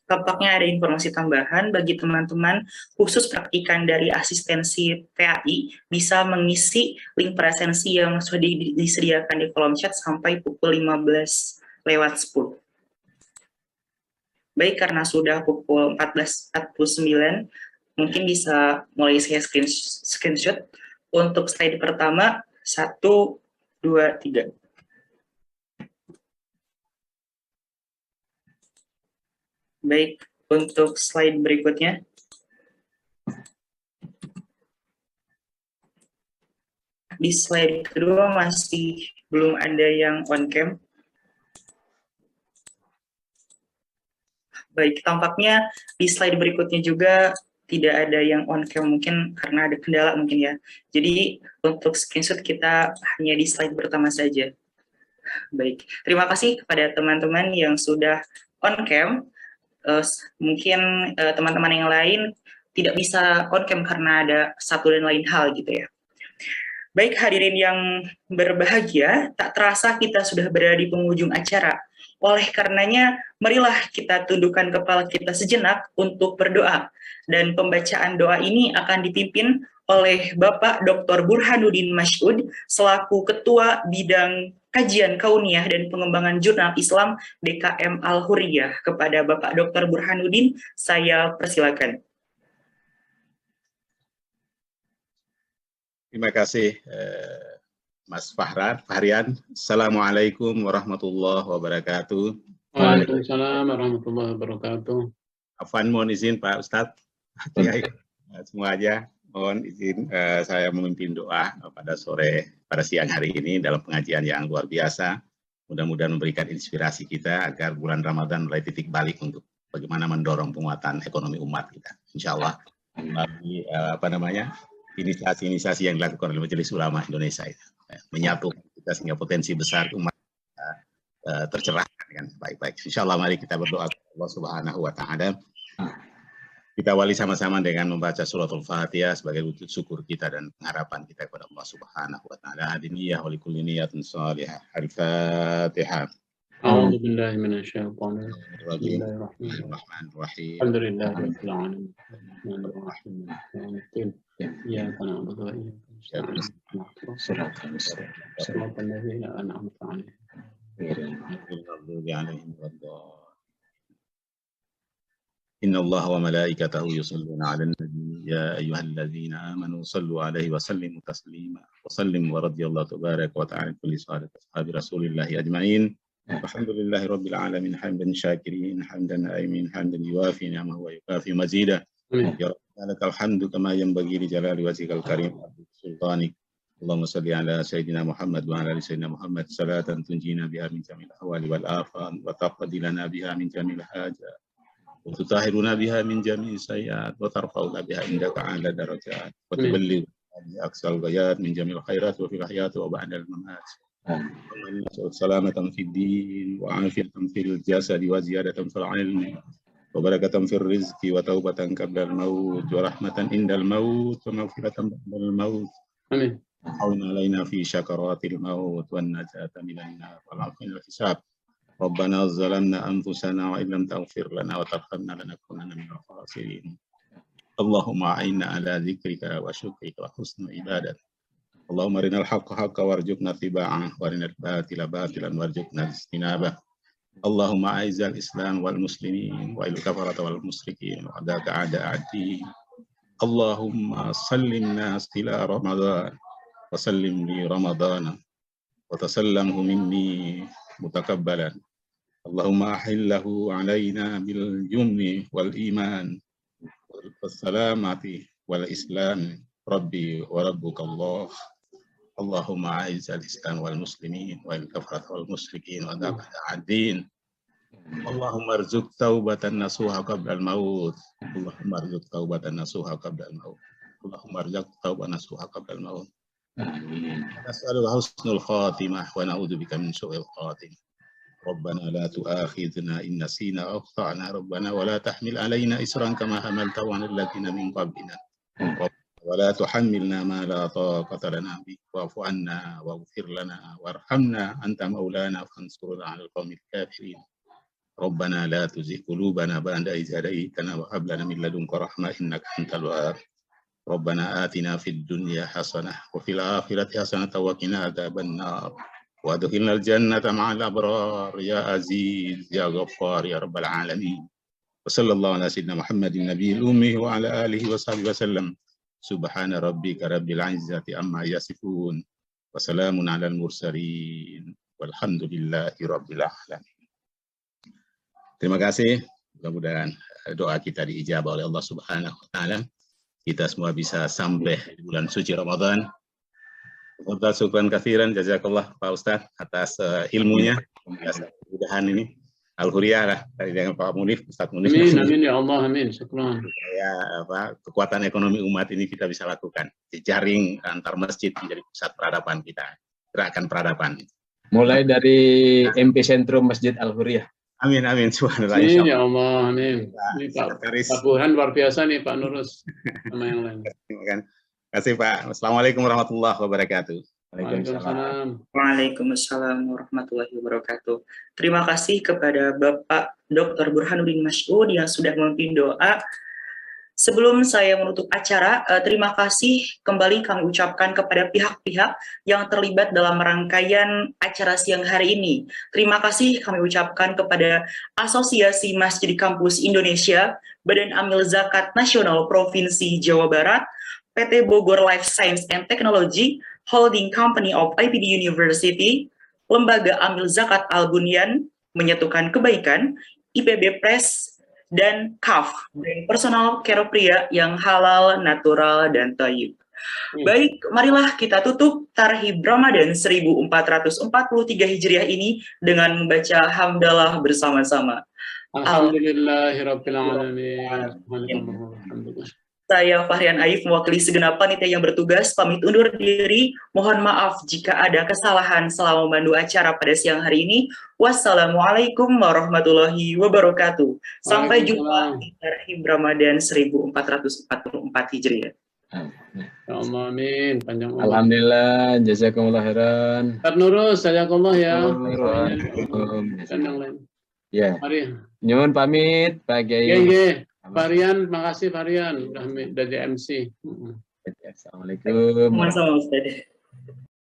Tampaknya ada informasi tambahan bagi teman-teman khusus praktikan dari asistensi PAI bisa mengisi link presensi yang sudah disediakan di kolom chat sampai pukul 15:10. Baik, karena sudah pukul 14.49, mungkin bisa mulai saya screenshot. Untuk slide pertama, 1, 2, 3. Baik, untuk slide berikutnya. Di slide kedua masih belum ada yang on cam. Baik, tampaknya di slide berikutnya juga tidak ada yang on cam, mungkin karena ada kendala mungkin ya. Jadi untuk screenshot kita hanya di slide pertama saja. Baik, terima kasih kepada teman-teman yang sudah on cam. Mungkin teman-teman yang lain tidak bisa on cam karena ada satu dan lain hal gitu ya. Baik, hadirin yang berbahagia, tak terasa kita sudah berada di penghujung acara. Oleh karenanya, marilah kita tundukkan kepala kita sejenak untuk berdoa. Dan pembacaan doa ini akan dipimpin oleh Bapak Dr. Burhanuddin Mas'ud selaku Ketua Bidang Kajian Kauniyah dan Pengembangan Jurnal Islam DKM Al-Hurriyah. Kepada Bapak Dr. Burhanuddin, saya persilakan. Terima kasih Mas Fahrian. Assalamualaikum warahmatullahi wabarakatuh. Waalaikumsalam warahmatullahi wabarakatuh. Afwan, mohon izin Pak Ustadz. Semua aja mohon izin saya memimpin doa pada siang hari ini dalam pengajian yang luar biasa. Mudah-mudahan memberikan inspirasi kita agar bulan Ramadan mulai titik balik untuk bagaimana mendorong penguatan ekonomi umat kita. Insya Allah melalui inisiasi yang dilakukan oleh Majelis Ulama Indonesia itu menyatukan kita sehingga potensi besar umat tercerahkan dengan baik-baik. Insya Allah mari kita berdoa kepada Allah Subhanahu Wa Taala. Kita awali sama-sama dengan membaca suratul Fatihah sebagai wujud syukur kita dan pengharapan kita kepada Allah Subhanahu Wa Taala. Hadiniyah wa likulli niyatin shalihah. Al-Fatihah. A'udzu billahi minasyaitonir rajim. Bismillahirrahmanirrahim. Alhamdulillahirabbil alamin. Iyyaka na'budu wa iyyaka nasta'in. Shiratal ladzina an'amta 'alaihim. إن الله وملائكته يصلون على النبي يا أيها الذين آمنوا صلوا عليه وسلموا تسليما وسلم ورضي الله تبارك وتعالى كل صالح أصحاب رسول الله أجمعين الحمد لله رب العالمين حمدا شاكرين حمدا نائمين حمدا يوافي نعمه ويكافي مزيدا يا رب لك الحمد كما ينبغي لجلال وجهك الكريم سلطانك اللهم صل على سيدنا محمد وعلى آل سيدنا محمد صلاة تنجينا بها من جميع الأحوال والآفات وتقضي لنا بها من جميع الحاجات وتطهرنا بها من جميع السيئات وترفعنا بها عندك أعلى درجات وتبلغ أقصى الغايات من جميع الخيرات وفي الحياة وبعد الممات. سلامة في الدين وعافية في الجسد وزيادة في العلم وبركة في الرزق وتوبة قبل الموت ورحمة عند الموت ومغفرة بعد الموت. آمين. وحول علينا في شكرات الموت والنجاة من النار والعفو من الحساب. ربنا ظلمنا أنفسنا وإن لم تغفر لنا وترحمنا لنكونن من الخاسرين. اللهم أعنا على ذكرك وشكرك وحسن عبادتك. اللهم أرنا الحق حقا وارزقنا اتباعه وأرنا الباطل باطلا وارزقنا اجتنابه. اللهم أعز الإسلام والمسلمين والكفرة والمشركين وأعداءك أعداء الدين. اللهم سلم الناس إلى رمضان وسلم لي رمضان وتسلمه مني متقبلا. اللهم أحله علينا باليمن والإيمان والسلامة والإسلام ربي وربك الله. اللهم أعز الإسلام والمسلمين والكفرة والمشركين وأعداء الدين. اللهم ارزق توبة نصوحا قبل الموت. اللهم ارزق توبة نصوحا قبل الموت. اللهم ارزق توبة نصوحا قبل الموت. نسألك حسن الخاتمة ونعوذ بك من سوء الخاتمة. ربنا لا تؤاخذنا إن نسينا أو أخطأنا ربنا ولا تحمل علينا إصرا كما حملته على الذين من قبلنا ولا تحملنا ما لا طاقة لنا به واعف عنا واغفر لنا وارحمنا أنت مولانا فانصرنا على القوم الكافرين. ربنا لا تزغ قلوبنا بعد إذ هديتنا وهب لنا من لدنك رحمة إنك أنت الوهاب. ربنا آتنا في الدنيا حسنة وفي الآخرة حسنة وقنا عذاب النار وادخلنا الجنة مع الأبرار يا عزيز يا غفار يا رب العالمين. وصلى الله على سيدنا محمد النبي الأمي وعلى آله وصحبه وسلم. سبحان ربك رب العزة عما يصفون وسلام على المرسلين والحمد لله رب العالمين. Terima kasih. Mudah-mudahan doa kita diijabah oleh Allah Subhanahu wa taala. Kita semua bisa sampai di bulan suci Ramadan. Syukran katsiran jazakallah Pak Ustadz atas ilmunya. Mudah-mudahan ini Al-Huriyah lah dari dengan Pak Munif, Ustadz Munif. Amin, amin ya Allah, amin. Syukran. Ya, kekuatan ekonomi umat ini kita bisa lakukan. Jejaring antar masjid menjadi pusat peradaban kita. Gerakan peradaban. Mulai dari MP Sentrum Masjid Al-Huriyah. Amin, amin. Subhanallah. Amin ya Allah, amin. Ini Pak Burhan luar biasa nih Pak Nurus sama yang lain. Terima kasih Pak. Assalamualaikum warahmatullahi wabarakatuh. Waalaikumsalam. Waalaikumsalam warahmatullahi wabarakatuh. Terima kasih kepada Bapak Dr. Burhanuddin Mas'ud yang sudah memimpin doa. Sebelum saya menutup acara, terima kasih kembali kami ucapkan kepada pihak-pihak yang terlibat dalam rangkaian acara siang hari ini. Terima kasih kami ucapkan kepada Asosiasi Masjid Kampus Indonesia, Badan Amil Zakat Nasional Provinsi Jawa Barat, PT Bogor Life Science and Technology, Holding Company of IPD University, Lembaga Amil Zakat Al-Bunyan, Menyatukan Kebaikan, IPB Press, dan KAF, dan personal care pria yang halal, natural, dan thayyib. Baik, marilah kita tutup Tarhib Ramadan 1443 Hijriah ini dengan membaca hamdalah bersama-sama. Alhamdulillahirrabbilalamin. Saya Fahrian Aif, mewakili segenap panitia yang bertugas, pamit undur diri. Mohon maaf jika ada kesalahan selama memandu acara pada siang hari ini. Wassalamualaikum warahmatullahi wabarakatuh. Sampai jumpa di Tarhib Ramadan 1444 Hijriah. Ya Allah, amin. Panjang umur. Alhamdulillah, jazakumullah khairan. Ustaz Nurus, jazakallah ya. Dan yang lain. Ya. Mari. Nyuwun pamit, Pak Kiai. Oke. Farian, makasih Farian udah dari MC. Assalamualaikum. Sama-sama Ustaz.